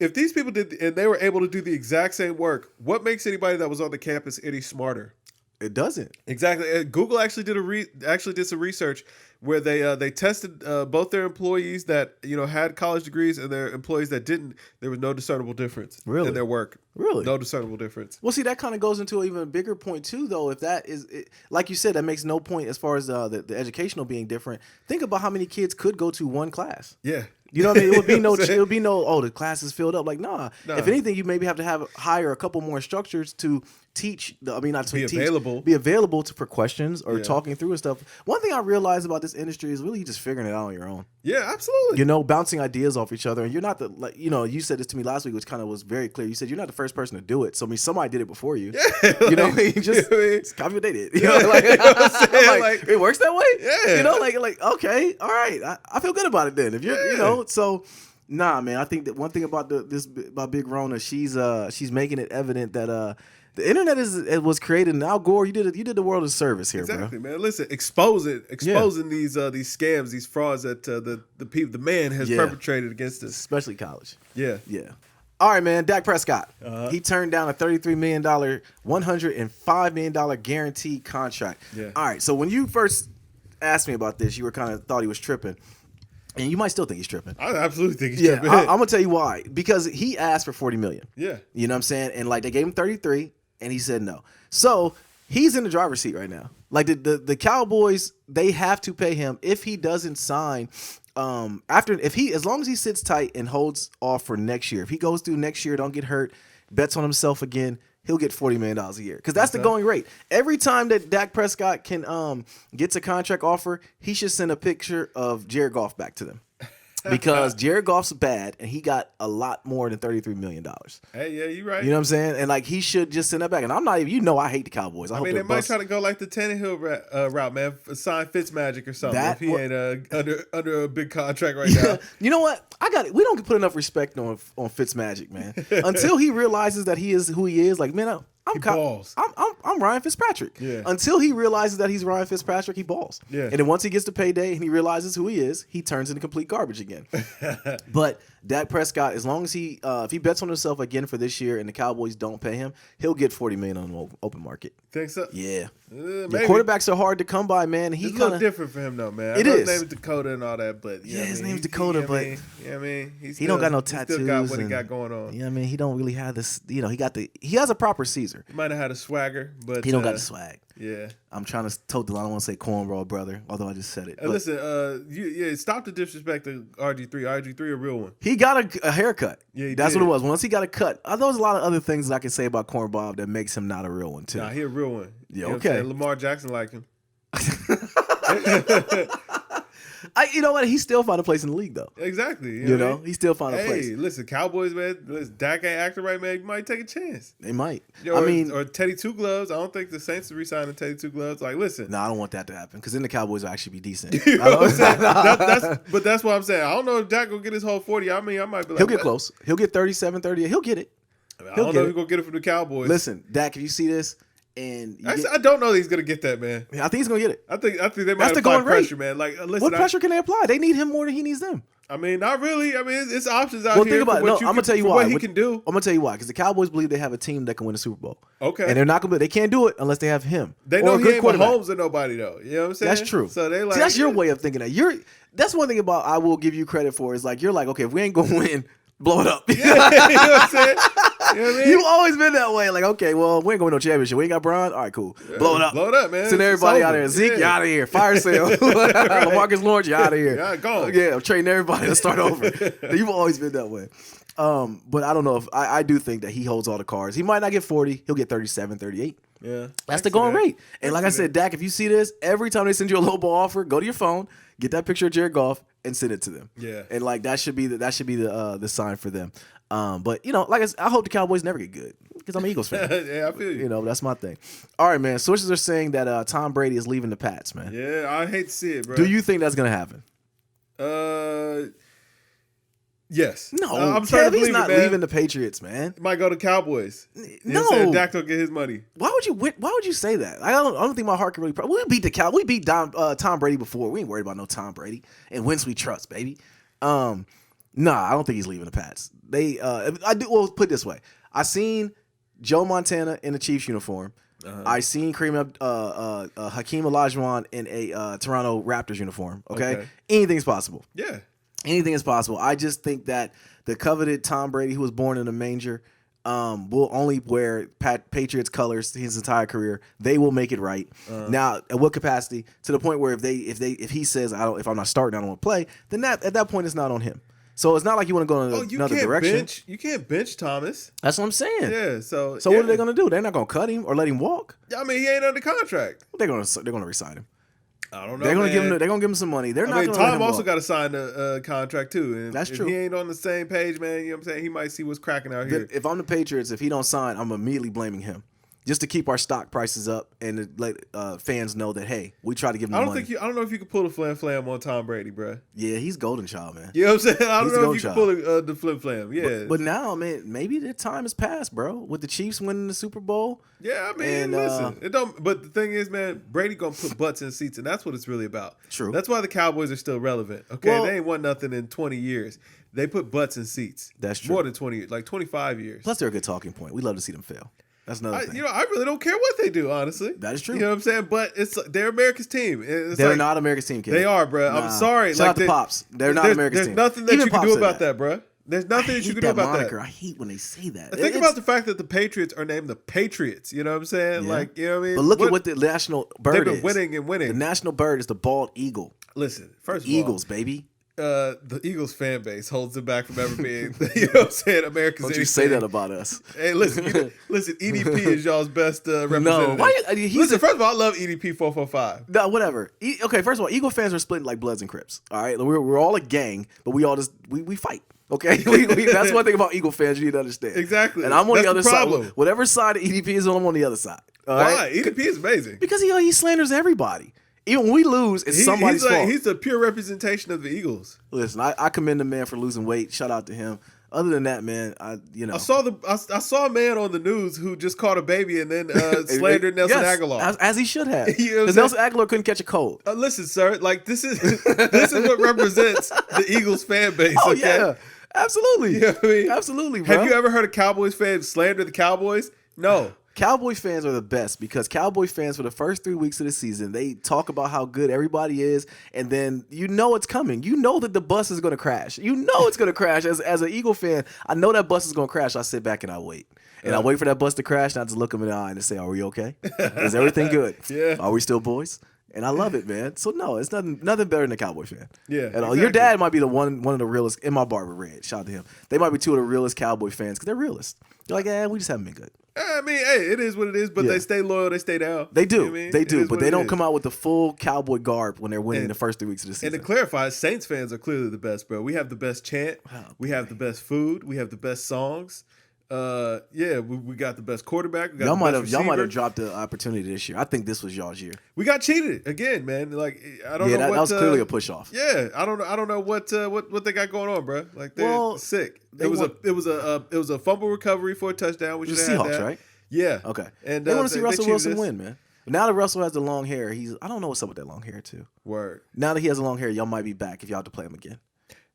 if these people did and they were able to do the exact same work, what makes anybody that was on the campus any smarter? It doesn't. Exactly. Google actually did some research where they tested both their employees that had college degrees and their employees that didn't. There was no discernible difference Really? in their work. Really? No discernible difference. Well, see, that kind of goes into an even bigger point too, though. If that is, like you said, that makes no point as far as the educational being different. Think about how many kids could go to one class. Yeah. You know what I mean? It would be You know no. what I'm saying? It would be no. Oh, the class is filled up. Like, nah. Nah. If anything, you maybe have to hire a couple more instructors to teach. Not to Be teach, available. Be available for questions or Yeah. talking through and stuff. One thing I realized about this industry is really just figuring it out on your own. Yeah, absolutely. Bouncing ideas off each other, and you're not the you said this to me last week, which kind of was very clear. You said you're not the first person to do it. So I mean, somebody did it before you. Yeah, You know, what I mean? you Just know what I mean? copy what they did. You know what I'm saying? Like, it works that way. Yeah. You know, like okay, all right. I feel good about it then. If you're, Yeah. so. Nah, man. I think that one thing about about Big Rona, she's making it evident that the internet was created. And Al Gore, you did the world a service here, exactly, bro. man. Listen, exposing these scams, these frauds that the man has Yeah. perpetrated against us. Especially college. Yeah. Yeah. All right, man. Dak Prescott. He turned down a $33 million, $105 million guaranteed contract. Yeah. All right. So when you first asked me about this, you were kind of thought he was tripping. And you might still think he's tripping. I absolutely think he's Yeah, tripping. I'm gonna tell you why. Because he asked for $40 million. Yeah. You know what I'm saying? And like they gave him 33, and he said no. So he's in the driver's seat right now. Like the Cowboys, they have to pay him if he doesn't sign. As long as he sits tight and holds off for next year. If he goes through next year, don't get hurt, bets on himself again, he'll get $40 million a year. Because that's the going rate. Every time that Dak Prescott can gets a contract offer, he should send a picture of Jared Goff back to them. Because Jared Goff's bad, and he got a lot more than $33 million. Hey, yeah, you're right. You know what I'm saying? And like he should just send that back. And I'm not even, I hate the Cowboys. I mean, they might try to go like the Tannehill route, man. Sign Fitzmagic or something. If he ain't under a big contract right now. You know what? I got it. We don't put enough respect on Fitzmagic, man. Until he realizes that he is who he is. Like, man, I'm Ryan Fitzpatrick. Yeah. Until he realizes that he's Ryan Fitzpatrick, he balls. Yeah. And then once he gets to payday and he realizes who he is, he turns into complete garbage again. But Dak Prescott, as long as if he bets on himself again for this year and the Cowboys don't pay him, he'll get $40 million on the open market. Think so? Yeah. Maybe. Quarterbacks are hard to come by, man. It's a little different for him though, man. It is. His name is Dakota and all that, but his name's Dakota, but he don't got no tattoos. Still got what he got going on. Yeah, he don't really have this. He has a proper Caesar. He might have had a swagger, but he don't got the swag. Yeah, I'm trying to toe the line. I don't want to say cornball brother, although I just said it. Listen, stop the disrespect to RG3. RG3 a real one. He got a haircut. Yeah, that's what it was. Once he got a cut, there was a lot of other things that I can say about Cornball that makes him not a real one too. Nah, he a real one. Yeah, you okay. Lamar Jackson like him. You know what? He still found a place in the league, though. Exactly. You know, he still found a place. Hey, listen, Cowboys, man. Listen, Dak ain't acting right, man. You might take a chance. They might. Or Teddy Two Gloves. I don't think the Saints will re-sign Teddy Two Gloves. Like, listen. No, I don't want that to happen because then the Cowboys will actually be decent. You know what I'm saying? But that's what I'm saying. I don't know if Dak will get his whole 40. I mean, I might be like, he'll get close. He'll get 37, 38. He'll get it. I don't know if he's going to get it from the Cowboys. Listen, Dak, if you see this, I don't know that he's gonna get that, man. I think he's gonna get it. I think they might apply pressure, man. Like, listen, what pressure can they apply? They need him more than he needs them. I mean, not really. I mean, it's options out here. Think about it. No, I'm gonna tell you why. What he can do. I'm gonna tell you why. Because the Cowboys believe they have a team that can win a Super Bowl. Okay. And they're not gonna. They can't do it unless they have him. They know he ain't Mahomes or nobody though. You know what I'm saying? That's true. So they like. See, that's your way of thinking that. That's one thing about I will give you credit for is like you're like, okay, if we ain't gonna win, blow it up. Yeah, you know what I'm saying? You know what I mean? You've always been that way. Like, okay, well, we ain't going to no championship. We ain't got Braun. All right, cool. Blow it up. Blow it up, man. Send everybody out of here. Zeke, you out of here. Fire sale. Marcus Lawrence, you out of here. Yeah, go. Yeah, I'm trading everybody. Let's start over. You've always been that way. But I don't know if I do think that he holds all the cards. He might not get 40. He'll get 37, 38. Yeah. That's the going rate. And like I said, Dak, if you see this, every time they send you a low ball offer, go to your phone, get that picture of Jared Goff, and send it to them. Yeah. And like that should be the sign for them. But like I hope the Cowboys never get good because I'm an Eagles fan. Yeah, I feel you. That's my thing. All right, man. Sources are saying that Tom Brady is leaving the Pats, man. Yeah, I hate to see it, bro. Do you think that's gonna happen? Yes. No, I'm sorry, he's not leaving the Patriots, man. He might go to Cowboys. No, Dak don't get his money. Why would you say that? I don't think my heart can really. We beat the We beat Tom Brady before. We ain't worried about no Tom Brady and Wentz we trust, baby. Nah, I don't think he's leaving the Pats. I do. Well, put it this way: I seen Joe Montana in a Chiefs uniform. I seen Hakeem Olajuwon in a Toronto Raptors uniform. Okay, anything's possible. Yeah, anything is possible. I just think that the coveted Tom Brady, who was born in a manger, will only wear Patriots colors his entire career. They will make it right. Now, at what capacity? To the point where if he says if I'm not starting, I don't want to play, then at that point it's not on him. So it's not like you want to go in another direction. You can't bench Thomas. That's what I'm saying. Yeah. So what are they going to do? They're not going to cut him or let him walk. I mean, he ain't under contract. They're going to resign him. I don't know. They're going to give him some money. They're not going to. Tom also got to sign a contract too. And that's true. If he ain't on the same page, man, you know what I'm saying? He might see what's cracking out here. If I'm the Patriots, if he don't sign, I'm immediately blaming him. Just to keep our stock prices up and to let fans know that, hey, we try to give him money. I don't know if you could pull the flam flam on Tom Brady, bro. Yeah, he's golden child, man. You know what I'm saying? I don't know if you can pull the flim flam. Yeah. But now, man, maybe the time has passed, bro. With the Chiefs winning the Super Bowl. Yeah, I mean, listen. It don't. But the thing is, man, Brady going to put butts in seats, and that's what it's really about. True. That's why the Cowboys are still relevant. Okay? They ain't won nothing in 20 years. They put butts in seats. That's true. More than 20 years, like 25 years. Plus, they're a good talking point. We love to see them fail. That's another thing. I really don't care what they do, honestly. That is true. You know what I'm saying? But they're America's team. They're not America's team, kid. They are, bro. Nah. I'm sorry. Shout out to Pops. They're not America's team. There's nothing that you can do about that, bro. There's nothing that you can do about moniker. that. I hate when they say that. Think about the fact that the Patriots are named the Patriots. You know what I'm saying? Yeah. Like, you know what I mean? But look at what the national bird is. They've been winning and winning. The national bird is the bald eagle. Listen, first of all, Eagles, baby. the Eagles fan base holds them back from ever being, you know what I'm saying, America's Don't you say that about us. Hey, listen, listen, EDP is y'all's best representative. No, listen, first of all, I love EDP 445. No, whatever. Okay, first of all, Eagle fans are split like Bloods and Crips. All right, we're all a gang, but we all just we fight. Okay, that's one thing about Eagle fans you need to understand. Exactly, and I'm on that's the other problem. side. Whatever side of EDP is on, I'm on the other side. All Why? right? EDP is amazing Because he slanders everybody. Even when we lose, it's somebody's fault. He's the pure representation of the Eagles. Listen, I commend the man for losing weight. Shout out to him. Other than that, man, I saw a man on the news who just caught a baby and then slandered Nelson Aguilar, as he should have. You know Because Nelson Aguilar couldn't catch a cold. Listen, sir, like this is what represents the Eagles fan base. Oh okay? yeah, absolutely. You know what I mean? Absolutely, bro. Have you ever heard a Cowboys fan slander the Cowboys? No. Cowboy fans are the best because Cowboy fans for the first 3 weeks of the season, they talk about how good everybody is, and then you know it's coming. You know that the bus is going to crash. You know it's going to crash. As an Eagle fan, I know that bus is going to crash. I sit back and I wait. And I wait for that bus to crash, and I just look them in the eye and say, are we okay? Is everything good? Yeah. Are we still boys? And I love it, man. So no, it's nothing better than a Cowboy fan. Yeah, at all. exactly. Your dad might be the one of the realest. In my barber, Red. Shout out to him. They might be two of the realest Cowboy fans because they're realists. They're like, we just haven't been good. I mean, hey, it is what it is, but they stay loyal, they stay down. They do. You know what I mean? They do, but they don't is. come out with the full Cowboy garb when they're winning the first 3 weeks of the season. And to clarify, Saints fans are clearly the best, bro. We have the best chant. We have the best food. We have the best songs. We got the best quarterback. Y'all might have dropped the opportunity this year. I think this was y'all's year. We got cheated again, man. Like I don't know that what was clearly a push off. Yeah, I don't know what they got going on, bro. Like they're sick. It was a fumble recovery for a touchdown. We should have Seahawks, had that. right? Yeah. Okay. And they want to see Russell Wilson win, man. Now that Russell has the long hair, I don't know what's up with that long hair too. Word. Now that he has the long hair, y'all might be back if y'all have to play him again.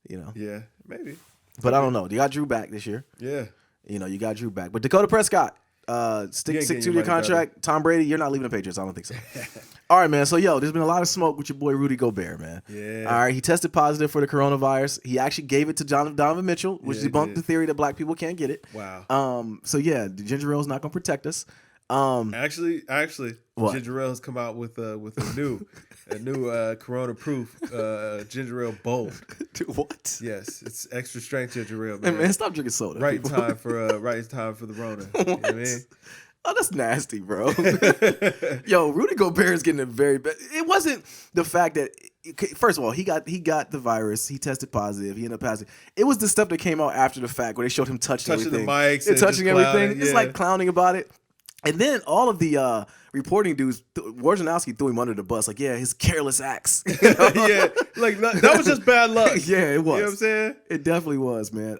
You know. Yeah, maybe. But I don't know. You got Drew back this year. Yeah. You know, you got Drew back. But Dakota Prescott, stick to your contract. Tom Brady, you're not leaving the Patriots. I don't think so. All right, man. So, there's been a lot of smoke with your boy Rudy Gobert, man. Yeah. All right, he tested positive for the coronavirus. He actually gave it to Donovan Mitchell, which debunked the theory that black people can't get it. Wow. The ginger ale's not going to protect us. Actually, what? Ginger Ale has come out with a new corona-proof ginger ale bold. Dude, what? Yes, it's extra strength ginger ale, Hey, man. man, stop drinking soda. Right time for the Rona. You know what I mean? Oh, that's nasty, bro. Yo, Rudy Gobert is getting a very bad. It wasn't the fact that. First of all, he got the virus. He tested positive. He ended up passing. It was the stuff that came out after the fact where they showed him touching everything. The mics and touching everything. It's yeah. like clowning about it. And then all of the reporting dudes, Wojnarowski threw him under the bus. Like, his careless acts. Yeah, like that was just bad luck. Yeah, it was. You know what I'm saying? It definitely was, man.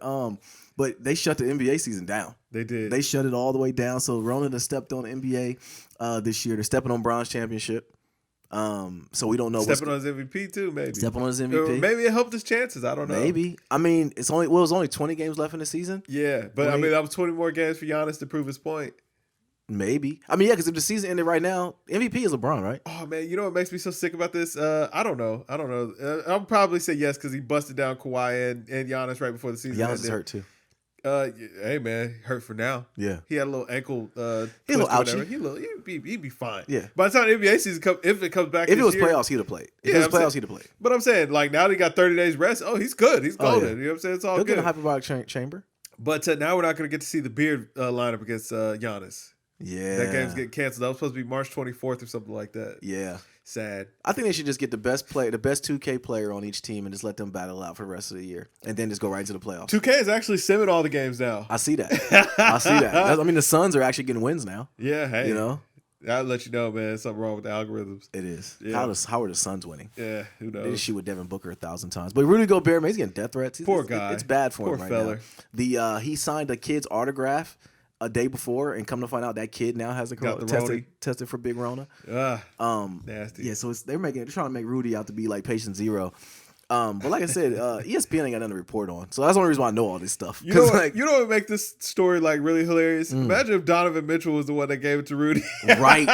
But they shut the NBA season down. They did. They shut it all the way down. So Rona has stepped on the NBA this year. They're stepping on Bron's championship. So we don't know. Stepping on his MVP too, maybe. Stepping on his MVP. Or maybe it helped his chances. I don't know. Maybe. I mean, it was only 20 games left in the season. Yeah, but I mean, that was 20 more games for Giannis to prove his point. Maybe. I mean, because if the season ended right now, MVP is LeBron, right? Oh man, you know what makes me so sick about this? I don't know. I'll probably say yes because he busted down Kawhi and Giannis right before the season ended. Giannis is hurt too. Hey man, hurt for now. Yeah, he had a little ankle. He a little ouchie. He'd be fine. Yeah. By the time the NBA season if it comes back, if it was year, playoffs, he'd have played. If it was playoffs, he'd have played. But I'm saying, like now that he got 30 days rest, he's good. He's golden. Yeah. You know what I'm saying? It's all He'll good. get a hyperbaric chamber. But now we're not going to get to see the beard lineup against Giannis. Yeah, that game's getting canceled. That was supposed to be March 24th or something like that. Yeah, sad. I think they should just get the best 2K player on each team and just let them battle out for the rest of the year, and then just go right into the playoffs. 2K is actually simming all the games now. I see that. I mean, the Suns are actually getting wins now. Yeah, hey, you know, I'll let you know, man. Something wrong with the algorithms. It is. Yeah. How are the Suns winning? Yeah, who knows? They just shoot with Devin Booker 1,000 times. But Rudy Gobert, man, he's getting death threats. Poor guy. It's bad for him right feller. now. He signed a kid's autograph a day before, and come to find out that kid now has tested for Big Rona. Nasty. Yeah, so they're trying to make Rudy out to be like patient zero. But like I said, ESPN ain't got nothing to report on, so that's the only reason why I know all this stuff. You know what would make this story like really hilarious? Imagine if Donovan Mitchell was the one that gave it to Rudy. Right?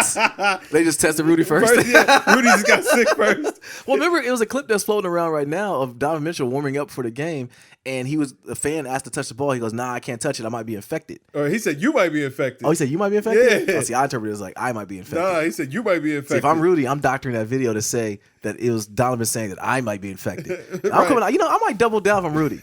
They just tested Rudy first. Rudy just got sick first. Well, remember it was a clip that's floating around right now of Donovan Mitchell warming up for the game, and a fan asked to touch the ball. He goes, "Nah, I can't touch it. I might be infected." Or he said, "You might be infected." Oh, he said, "You might be infected." Yeah. Oh, see, I interpreted it as like, "I might be infected." Nah, he said, "You might be infected." See, if I'm Rudy, I'm doctoring that video to say that it was Donovan saying that I might be infected. I'm coming out. You know, I might double down from Rudy.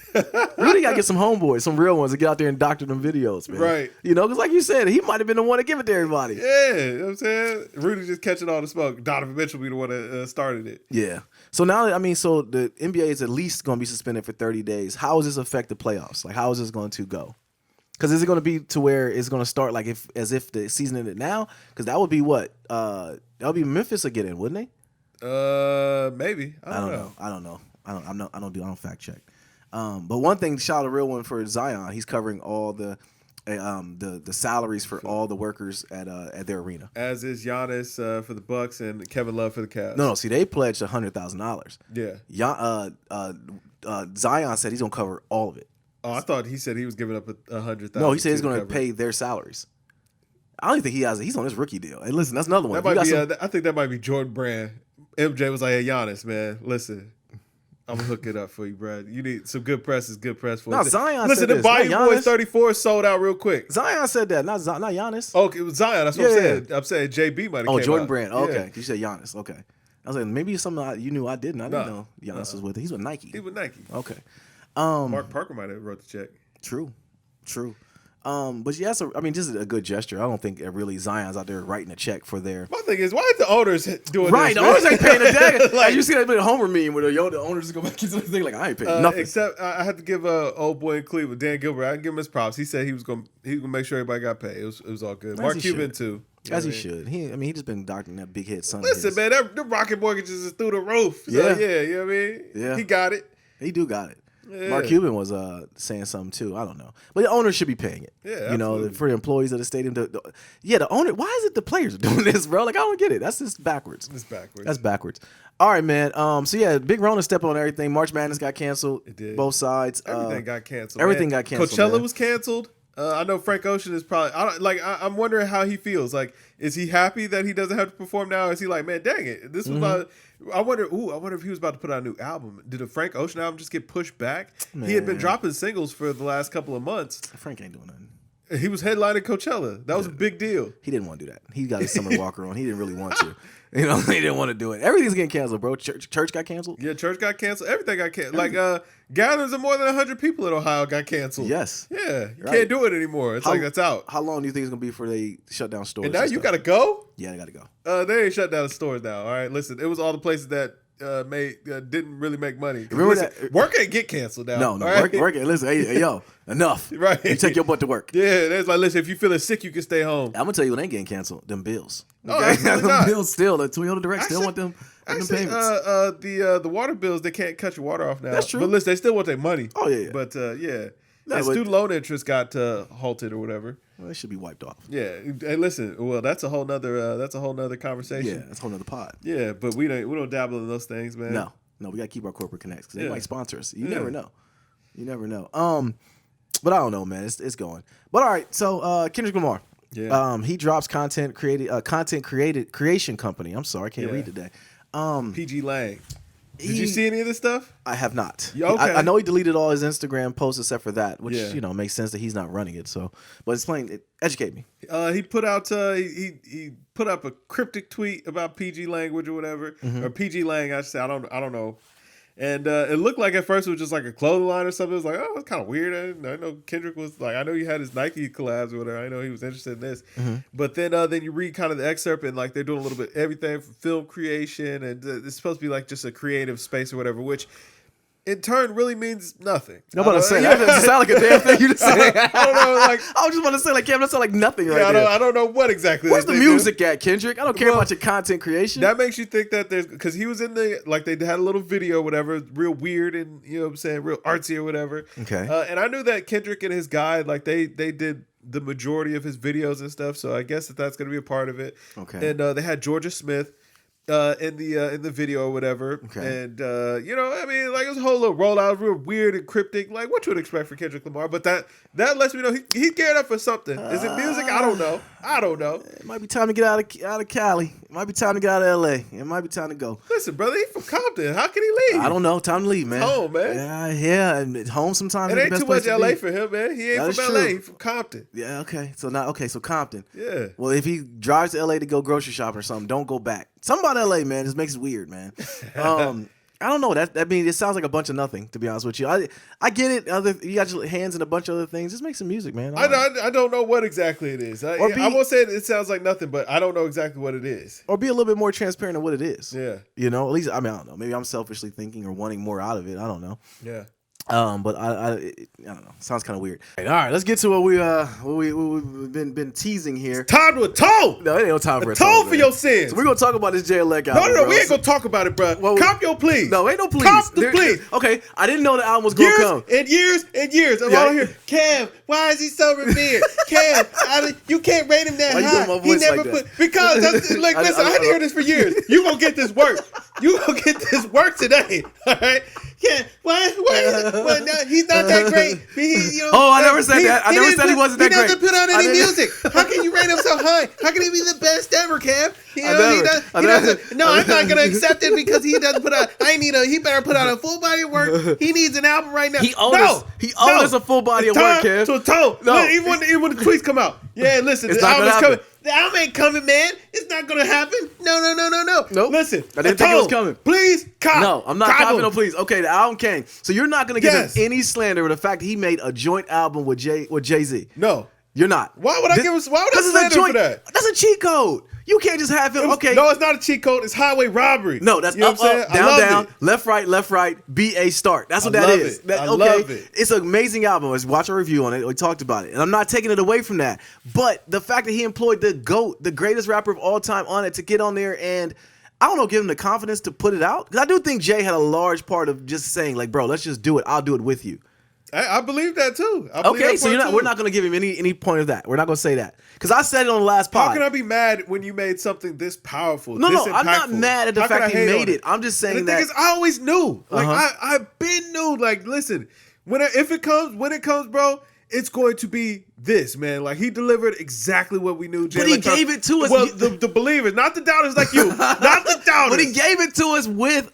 Rudy got to get some homeboys, some real ones, to get out there and doctor them videos, man. Right. You know, because like you said, he might have been the one to give it to everybody. Yeah, you know what I'm saying? Rudy just catching all the smoke. Donovan Mitchell be the one that started it. Yeah. So now, I mean, so the NBA is at least going to be suspended for 30 days. How does this affect the playoffs? Like, how is this going to go? Because is it going to be to where it's going to start like as if the season ended now? Because that would be what? That would be Memphis will get in, wouldn't they? Maybe. I don't know. I don't fact check. But one thing, shout out a real one for Zion. He's covering all the salaries for all the workers at their arena. As is Giannis for the Bucks and Kevin Love for the Cavs. No. See, they pledged $100,000. Yeah. Zion said he's gonna cover all of it. Oh, I thought he said he was giving up $100,000. No, he said he's gonna pay their salaries. I don't even think he has. He's on his rookie deal. And listen, that's another one. That might be. I think that might be Jordan Brand. MJ was like, "Hey, Giannis, man, listen, I'm gonna hook it up for you, bro. You need some good press. Is good press for you." No, Zion. Listen, the Bayou Boys 34 sold out real quick. Zion said that, not Giannis. Oh, it was Zion. That's what I'm saying. I'm saying JB might have. Oh, Jordan out. Brand. Oh, okay, you said Giannis. Okay, I was like, maybe it's something you knew I didn't. I didn't know Giannis was with it. He's with Nike. He with Nike. Okay. Mark Parker might have wrote the check. True. But yeah, I mean, just a good gesture. I don't think really Zion's out there writing a check for their. My thing is, why are the owners doing right? this? The owners ain't paying a dagger. Like you see that big Homer meme where the owners just go back into the thing like I ain't paying nothing. Except I had to give old boy in Cleveland, Dan Gilbert. I give him his props. He said he was gonna make sure everybody got paid. It was all good. Mark Cuban too. As he should. He just been doctoring that big head son. Listen, man, the rocket mortgages is through the roof. So, yeah, you know what I mean. Yeah, he got it. He do got it. Yeah. Mark Cuban was saying something too. I don't know, but the owner should be paying it. Yeah, you know, for the employees of the stadium. The owner. Why is it the players are doing this, bro? Like I don't get it. That's just backwards. It's backwards. That's backwards. All right, man. So yeah, Big Rona stepped on everything. March Madness got canceled. It did. Both sides. Everything got canceled. Everything got canceled. Coachella was canceled. I know Frank Ocean is probably. I'm wondering how he feels. Like, is he happy that he doesn't have to perform now? Or is he like, man, dang it, this was about. I wonder if he was about to put out a new album. Did the Frank Ocean album just get pushed back? Man. He had been dropping singles for the last couple of months. Frank ain't doing nothing. He was headlining Coachella. That was a big deal. He didn't want to do that. He got his Summer Walker on. He didn't really want to. You know, he didn't want to do it. Everything's getting canceled, bro. Church got canceled. Yeah, church got canceled. Everything got canceled. Like gatherings of more than 100 people in Ohio got canceled. Yes. Yeah, you can't do it anymore. It's like that's out. How long do you think it's gonna be before they shut down stores? And now you gotta go. Yeah, they gotta go. They ain't shut down the stores now. All right, listen, it was all the places that didn't really make money. Remember that work ain't get canceled now. No, right? work. Listen, hey, yo, enough. Right, you take your butt to work. Yeah, that's like, listen, if you feeling sick, you can stay home. I'm gonna tell you what ain't getting canceled. Them bills. Okay? Oh, them bills still. The Toyota Direct still want them. Actually, the water bills, they can't cut your water off now. That's true. But listen, they still want their money. Oh yeah. But yeah. No, and student loan interest got halted or whatever. Well, it should be wiped off. Yeah. Hey, listen. Well, that's a whole nother conversation. Yeah, that's a whole nother pod. Yeah, but we don't dabble in those things, man. No, we gotta keep our corporate connects because they might sponsor us. You never know. But I don't know, man. It's going. But all right. So Kendrick Lamar. Yeah. He drops content creation company. I'm sorry, I can't read today. PG Lang. Did you see any of this stuff? I have not. Yeah, okay. I know he deleted all his Instagram posts except for that, which makes sense that he's not running it. So, but explain, educate me. He put out he put up a cryptic tweet about PG language or whatever, or PG Lang. I should say I don't know. And it looked like at first it was just like a clothing line or something. It was like, oh, it's kind of weird. I know Kendrick was like, I know he had his Nike collabs or whatever. I know he was interested in this. But then you read kind of the excerpt and like they're doing a little bit everything from film creation and it's supposed to be like just a creative space or whatever, which in turn really means nothing. Nobody say that. Doesn't sound like a damn thing you just said. I don't know. Like I was just want to say like, Cam, that sound like nothing right now. I don't know what exactly. Where's the music at, Kendrick? I don't care about your content creation. That makes you think that there's because he was in the like they had a little video, or whatever, real weird and you know what I'm saying, real artsy or whatever. Okay. And I knew that Kendrick and his guy like they did the majority of his videos and stuff, so I guess that's going to be a part of it. Okay. And they had Georgia Smith. In the video or whatever, okay. And I mean, like it was a whole little rollout, real weird and cryptic, like what you would expect for Kendrick Lamar. But that lets me know he's geared up for something. Is it music? I don't know. It might be time to get out of Cali. It might be time to get out of LA. It might be time to go. Listen, brother, he from Compton. How can he leave? I don't know. Time to leave, man. Home, man. Yeah. And home sometimes. It is ain't the too best much place to LA be. for him, man. He ain't That from is LA. true. He from Compton. Yeah. Okay. So Compton. Yeah. Well, if he drives to LA to go grocery shopping or something, don't go back. Something about LA, man, just makes it weird, man. I don't know. That means it sounds like a bunch of nothing, to be honest with you. I get it. You got your hands in a bunch of other things. Just make some music, man. I don't know what exactly it is. I won't say it sounds like nothing, but I don't know exactly what it is. Or be a little bit more transparent on what it is. Yeah. You know, at least, I don't know. Maybe I'm selfishly thinking or wanting more out of it. I don't know. Yeah. But I don't know. Sounds kind of weird. All right, let's get to what we've been teasing here. Time to atone. No, it ain't no time for atone for your sins. So we're gonna talk about this Elec album. No, we ain't gonna talk about it, bro. Cop your please. No, ain't no please. Cop the please. Okay, I didn't know the album was gonna come. Years and years. I'm all here. Cam, why is he so revered? Cam, you can't rate him that Why you high. doing my voice like that? Because that's, like, listen, I had to hear this for years. You gonna get this work. You gonna get this work today. All right. Yeah, why? No, he's not that great. I never said that. I never said he wasn't that great. He doesn't put out any music. How can you rate him so high? How can he be the best ever, Cam? No, I'm not gonna accept it because he doesn't put out. He better put out a full body of work. He needs an album right now. He owes us a full body of work, Cam. To atone. No, even when the tweets come out. Yeah, listen, the album is coming. The album ain't coming, man. It's not gonna happen. No. Nope. Listen, I didn't think it was coming. Please, cop. No, I'm not copping no please. Okay, the album came. So you're not gonna give him any slander with the fact that he made a joint album with Jay-Z. No. You're not. Why would I slander him for that? That's a cheat code. You can't just have him. No, it's not a cheat code. It's highway robbery. No, that's up, down, left, right, B-A start. That's what that is. I love it. It's an amazing album. Let's watch a review on it. We talked about it. And I'm not taking it away from that. But the fact that he employed the GOAT, the greatest rapper of all time on it, to get on there and, I don't know, give him the confidence to put it out. Because I do think Jay had a large part of just saying, like, bro, let's just do it. I'll do it with you. I believe that too. Okay, so we're not going to give him any point of that. We're not going to say that. Because I said it on the last pod. How can I be mad when you made something this powerful? No, I'm not mad at the fact he made it. I'm just saying and the thing is, I always knew. Like, I've been knew. Like, listen, when it comes, bro, it's going to be this, man. Like, he delivered exactly what we knew. But he gave it to us. Well, the believers, not the doubters like you. Not the doubters. But he gave it to us with,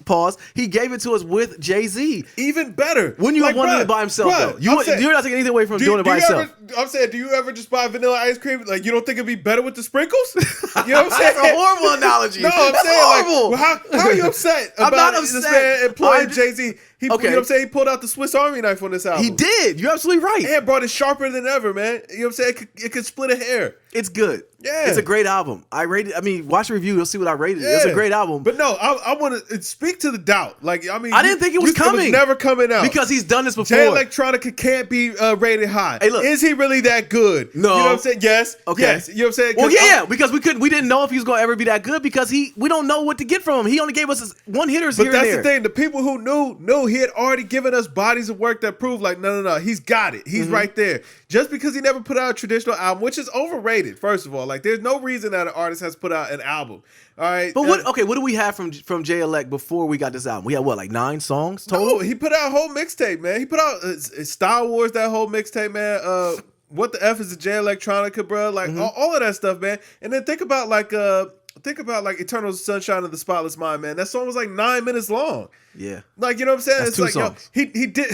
he gave it to us with Jay-Z. Even better. When you wanted it by himself, though. You're not taking anything away from doing it by himself. I'm saying, do you ever just buy vanilla ice cream? Like, you don't think it'd be better with the sprinkles? You know what I'm saying? That's a horrible analogy. No, I'm saying, horrible. Like, how are you upset about I'm not upset. This man employing Jay-Z? You know what I'm saying? He pulled out the Swiss Army knife on this album. He did. You're absolutely right. And brought it sharper than ever, man. You know what I'm saying? It could split a hair. It's good. Yeah. It's a great album. Watch the review. You'll see what I rated it. It's a great album. But no, I want to speak to the doubt. Like, I mean, I didn't think it was coming. It was never coming out. Because he's done this before. Jay Electronica can't be rated high. Hey, look. Is he really that good? No. You know what I'm saying? Yes. Okay. Yes. You know what I'm saying? Well, yeah, because we didn't know if he was going to ever be that good because we don't know what to get from him. He only gave us one hitters here and there. But that's the thing. The people who knew he had already given us bodies of work that proved like, no, he's got it. He's right there. Just because he never put out a traditional album, which is overrated, first of all. Like, there's no reason that an artist has put out an album. All right. But what do we have from Jay Elec before we got this album? We had what, like 9 songs total? No, he put out a whole mixtape, man. He put out Star Wars, that whole mixtape, man. What the F is a Jay Electronica, bro? Like, all of that stuff, man. And then think about like Eternal Sunshine of the Spotless Mind, man. That song was like 9 minutes long. Yeah. Like, you know what I'm saying? That's it's 2 like, songs. Yo, he did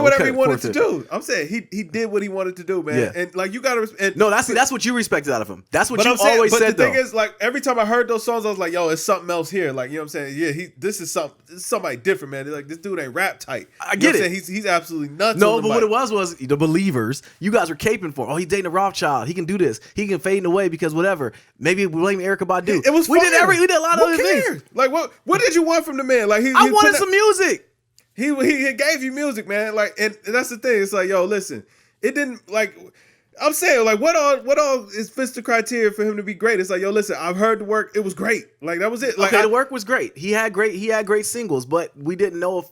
whatever he wanted to do. I'm saying he did what he wanted to do, man. Yeah. And like, you gotta no, that's what you respected out of him. That's what you always said, though. But the thing is, like, every time I heard those songs, I was like, yo, it's something else here. Like, you know what I'm saying? Yeah, this is somebody different, man. Like, this dude ain't rap tight. I get it. He's absolutely nuts. No, but what it was the believers. You guys were caping for. Oh, he's dating a Rothschild. He can do this. He can fade away because whatever. Maybe we blame Erykah Badu. It was we fun. did a lot of other things. Like, what did you want from the man? Like, I wanted some music. He gave you music, man. Like, and that's the thing. It's like, yo, listen, it didn't, like, I'm saying, like, what all is fits the criteria for him to be great? It's like, yo, listen, I've heard the work. It was great. Like, that was it. Like, the work was great. He had great singles, but we didn't know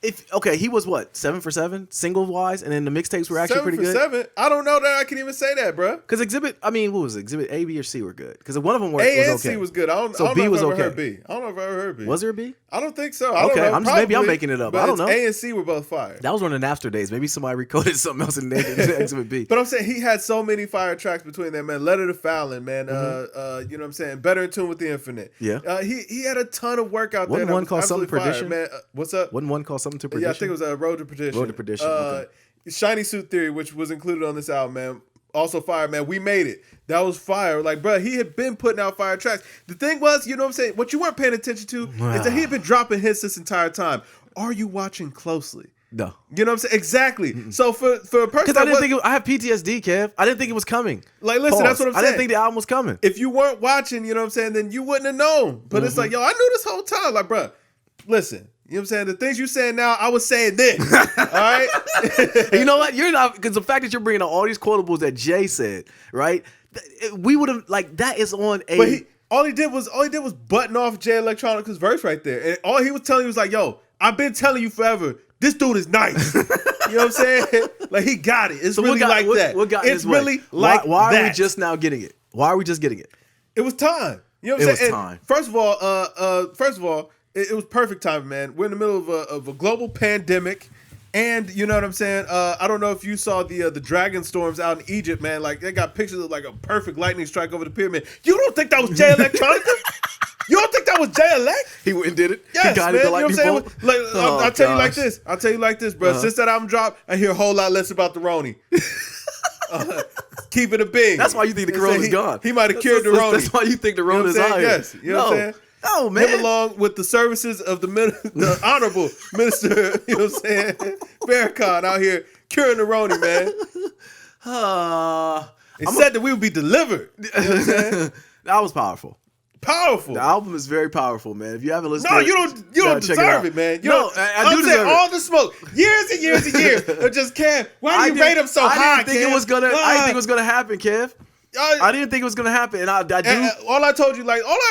he was what, 7 for 7 single wise, and then the mixtapes were actually pretty good. 7 for 7. I don't know that I can even say that, bro. Because what was it? Exhibit A, B, or C were good. Because one of them was A and okay. C was good. I don't B know was if I ever okay. heard B. I don't know if I ever heard B. Was there a B? I don't think so. Okay, I don't know. maybe I'm making it up. I don't know. A and C were both fire. That was one of the Napster days. Maybe somebody recoded something else in Exhibit B. But I'm saying saying? He had so many fire tracks between them, man. Letter to Fallon, man. You know what I'm saying? Better in Tune with the Infinite. Yeah. He had a ton of work out there. Wasn't one called Something Perdition? Man. What's up? Wasn't one called Something to Perdition? Yeah, I think it was Road to Perdition. Road to Perdition. Okay. Shiny Suit Theory, which was included on this album, man. Also fire, man. We made it. That was fire. Like, bro, he had been putting out fire tracks. The thing was, you know what I'm saying? What you weren't paying attention to is that he had been dropping hits this entire time. Are you watching closely? No. You know what I'm saying? Exactly. Mm-mm. So for a person, because I didn't think I have PTSD, Kev. I didn't think it was coming. Like, listen, that's what I'm saying. I didn't think the album was coming. If you weren't watching, you know what I'm saying, then you wouldn't have known. But it's like, yo, I knew this whole time. Like, bro, listen. You know what I'm saying? The things you're saying now, I was saying then. All right? You know what? You're not, because the fact that you're bringing out all these quotables that Jay said, right? We would have, like, that is on a... But all he did was button off Jay Electronica's verse right there. And all he was telling you was like, yo, I've been telling you forever, this dude is nice. You know what I'm saying? Like, he got it. It's so really like that. What got it's this really way? like why that. Are we just now getting it? Why are we just getting it? It was time. You know what I'm saying? It was time. First of all, it was perfect timing, man. We're in the middle of a global pandemic, and you know what I'm saying. I don't know if you saw the dragon storms out in Egypt, man. Like, they got pictures of like a perfect lightning strike over the pyramid. You don't think that was Jay Electronica? You don't think that was Jay Elec? He went and did it. Yes, he got man. It the lightning you know what I'm saying? Like, I'll tell you like this. I'll tell you like this, bro. Since that album dropped, I hear a whole lot less about the Roni. Keep it a bing. That's why you think the Corona's gone. He might have cured the Roni. That's why you think the Rona is out. Yes. You know what I'm saying? Oh, man. Him along with the services of the honorable minister, you know what I'm saying? Farrakhan out here curing the Roni, man. It said that we would be delivered. You know what I'm saying? That was powerful. Powerful. The album is very powerful, man. If you haven't listened to it, you don't deserve it, man. I do deserve all the smoke. Years and years and years. Or just Kev. Why do you rate him so high, I didn't think it was gonna happen, Kev. I didn't think it was gonna happen, and I do. All I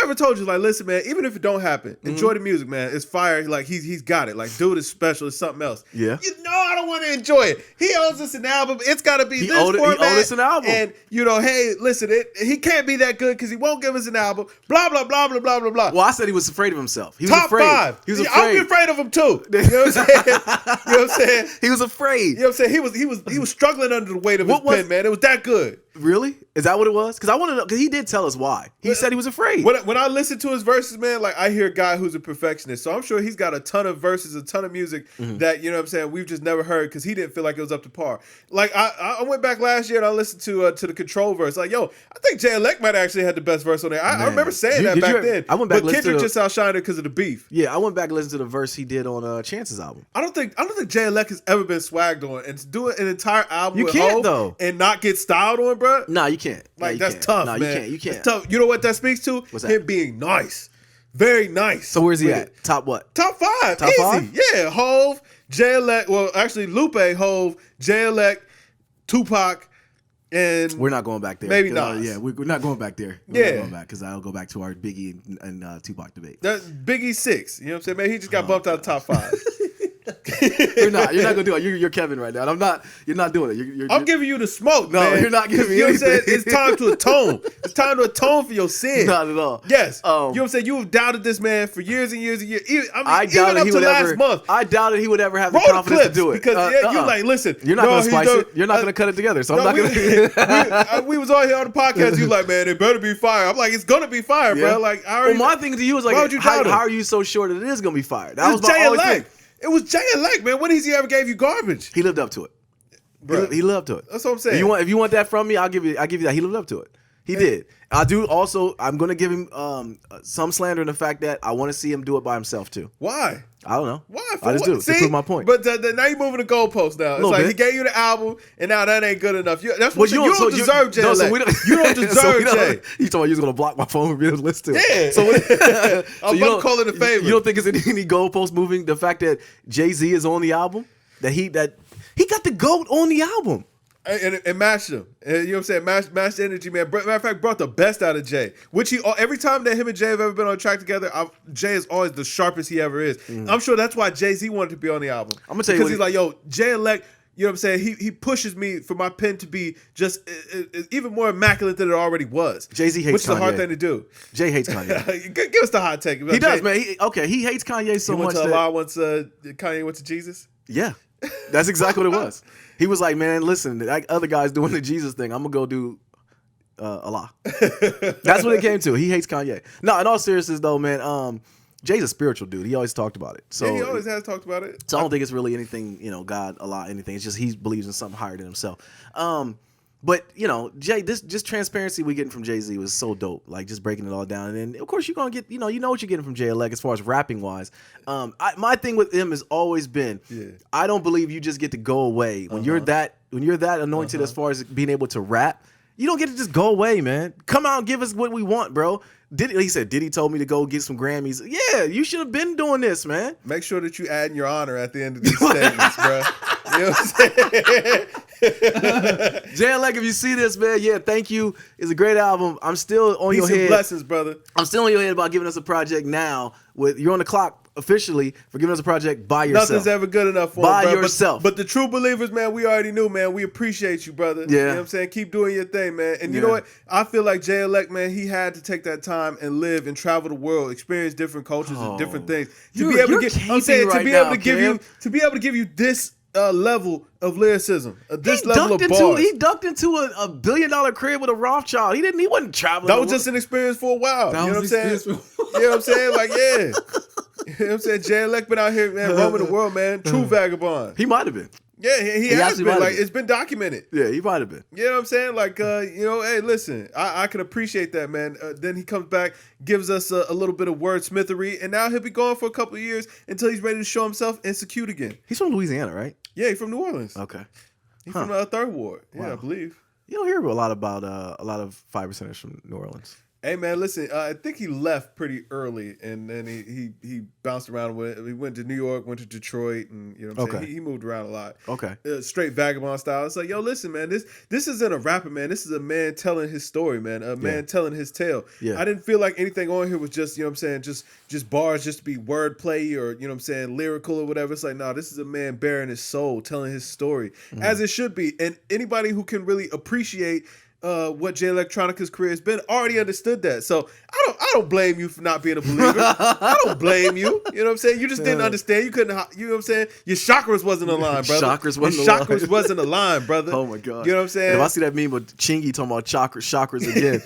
ever told you, like, listen, man. Even if it don't happen, enjoy the music, man. It's fire. Like, he's got it. Like, dude is special. It's something else. Yeah. You know, I don't want to enjoy it. He owes us an album. It's got to be this format. He owed us an album. And you know, hey, listen, he can't be that good because he won't give us an album. Blah blah blah blah blah blah blah. Well, I said he was afraid of himself. He was Top afraid. 5. He was afraid. I'll be afraid of him too. You know what I'm saying? You know what I'm saying? He was afraid. You know what I'm saying? He was struggling under the weight of his pen, man. It was that good. Really? Is that what it was? Because I want to know. Because he did tell us why. He said he was afraid. When I listen to his verses, man, like, I hear a guy who's a perfectionist. So I'm sure he's got a ton of verses, a ton of music that, you know what I'm saying, we've just never heard because he didn't feel like it was up to par. Like, I went back last year and I listened to the Control verse. Like, yo, I think Jay Elec might actually had the best verse on there. I remember saying that back then. I went back but Kendrick just outshined it because of the beef. Yeah, I went back and listened to the verse he did on Chance's album. I don't think Jay Elec has ever been swagged on, and to do an entire album with can't, Hov though. And not get styled on, bro. Nah, you can't. Like, that's tough, man. You can't. It's tough. You know what that speaks to? What's that? Him being nice. Very nice. So where's he at? Top what? Top 5. Top Easy. 5? Yeah. Hov, Jay Elec. Well, actually, Lupe, Hov, Jay Elec, Tupac, and we're not going back there. Maybe not. Yeah, we're not going back there. We're not going back because I'll go back to our Biggie and Tupac debate. That's Biggie 6. You know what I'm saying? Man, he just got bumped out of top 5. You're not gonna do it. You're Kevin right now. And I'm not. You're not doing it. I'm giving you the smoke. No, man. you're not giving me. You know what I'm saying? It's time to atone. It's time to atone for your sin. Not at all. Yes. You know what I'm saying? You have doubted this man for years and years and years. I doubted he would ever have the confidence to do it because you like, listen. You're not gonna spice it. You're not gonna cut it together. So I'm not gonna. We was all here on the podcast. You like, man, it better be fire. I'm like, it's gonna be fire, bro. Like, I already. Well, my thing to you is like, how are you so sure that it is gonna be fire? That was Jay Elec. It was Jay Elec, man. When has he ever gave you garbage? He lived up to it. Bro. He lived up to it. That's what I'm saying. If you want that from me, I'll give you that. He lived up to it. He did. I do also. I'm gonna give him some slander in the fact that I want to see him do it by himself too. Why? I don't know. Why? I just do. See? To prove my point. But now you're moving the goalposts now. It's like he gave you the album, and now that ain't good enough. That's what you don't deserve, Jay. You don't deserve Jay. You told me you was gonna block my phone from being able to listen to it. Yeah. So I'm about to call it a favor. You don't think it's any goalpost moving? The fact that Jay-Z is on the album, that he got the GOAT on the album. And matched him. You know what I'm saying? Matched the energy, man. Matter of fact, brought the best out of Jay. Which every time that him and Jay have ever been on track together, Jay is always the sharpest he ever is. I'm sure that's why Jay-Z wanted to be on the album. I'm gonna tell you because he's like, yo, Jay Elec, you know what I'm saying? He pushes me for my pen to be just even more immaculate than it already was. Jay-Z hates Kanye. Which is a hard thing to do. Jay hates Kanye. Give us the hot take. He does, man. He hates Kanye so much. He went to Allah once Kanye went to Jesus? Yeah. That's exactly what it was. He was like, man, listen, that other guy's doing the Jesus thing. I'm gonna go do Allah. That's what it came to. He hates Kanye. No, in all seriousness though, man, Jay's a spiritual dude. He always talked about it. So yeah, he always has talked about it. So I don't think it's really anything, God, Allah, anything. It's just he believes in something higher than himself. But Jay, this just transparency we getting from Jay-Z was so dope. Like just breaking it all down, and then of course you're gonna get, you know what you're getting from Jay Elec as far as rapping wise. My thing with him has always been, I don't believe you just get to go away when you're that anointed as far as being able to rap. You don't get to just go away, man. Come out and give us what we want, bro. He said Diddy told me to go get some Grammys. Yeah, you should have been doing this, man. Make sure that you add in your honor at the end of these statements, bro. You know what I'm saying? Jay Elec, if you see this, man, thank you. It's a great album. I'm still on your head. Peace and blessings, brother. I'm still on your head about giving us a project now. You're on the clock officially for giving us a project by yourself. Nothing's ever good enough for by him, bro. yourself. But the true believers, man, we already knew, man. We appreciate you, brother. Yeah. You know what I'm saying? Keep doing your thing, man. And you know what? I feel like Jay Elec, man, he had to take that time and live and travel the world, experience different cultures and different things. To be able to give you this level of lyricism, this level of bars. He ducked into a $1 billion crib with a Rothschild. He wasn't traveling. That was just an experience for a while. You know what I'm saying? You know what I'm saying? Like, yeah. You know what I'm saying? Jay Elec been out here, man, roaming the world, man. True vagabond. He might have been. Yeah, he has been. Like, it's been documented. Yeah, he might have been. You know what I'm saying? Like, hey, listen, I can appreciate that, man. Then he comes back, gives us a little bit of wordsmithery, and now he'll be gone for a couple of years until he's ready to show himself execute again. He's from Louisiana, right? Yeah, he's from New Orleans. Okay. He's from Third Ward. Yeah, Wow. I believe. You don't hear a lot about a lot of 5%ers from New Orleans. Hey man, listen. I think he left pretty early, and then he bounced around. He went to New York, went to Detroit, and you know what I'm saying. He moved around a lot. Okay, straight vagabond style. It's like, yo, listen, man. This isn't a rapper, man. This is a man telling his story, man. A man telling his tale. Yeah. I didn't feel like anything on here was just, you know what I'm saying, just bars, just to be wordplay or, you know what I'm saying, lyrical or whatever. It's like, no, this is a man bearing his soul, telling his story as it should be. And anybody who can really appreciate what Jay Electronica's career has been already understood that. So I don't blame you for not being a believer. I don't blame you. You know what I'm saying? You just didn't understand. You couldn't. You know what I'm saying? Your chakras wasn't aligned, brother. Chakras wasn't aligned, brother. Oh my god. You know what I'm saying? And if I see that meme with Chingy talking about chakras again,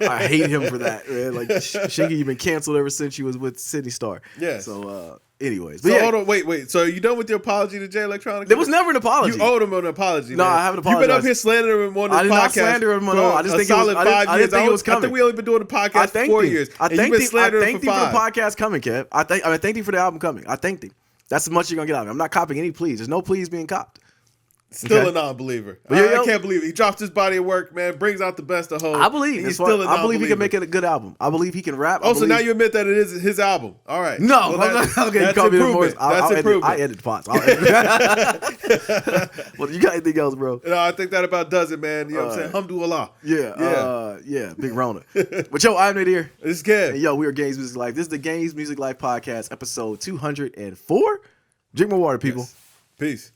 I hate him for that, man. Like Chingy, you've been canceled ever since you was with Sydney Star. Yeah. So anyways, so hold on, wait. So are you done with your apology to Jay Electronica? There was never an apology. You owed him an apology. No, man. I haven't apologized. You've been up here slandering him on the podcast. I did not slander him at all. I just think solid 5 years. I think we only been doing the podcast for 4 years. I thanked him for the podcast coming, Kev. I thanked him for the album coming. I thanked him. That's as much as you're gonna get out of me. I'm not copying any pleas. There's no pleas being copped. Still a non-believer. I can't believe it. He drops his body of work, man. Brings out the best of Hov. I believe. I believe he can make it a good album. I believe he can rap. So now you admit that it is his album. All right. No, that's improvement. That's improvement. I edit the pots. Well, you got anything else, bro? No, I think that about does it, man. You know what I'm saying? Alhamdulillah. Yeah. Big Rona. But yo, I'm Nadir. This is Kev. And yo, we are Games Music Life. This is the Games Music Life podcast, episode 204. Drink more water, people. Yes. Peace.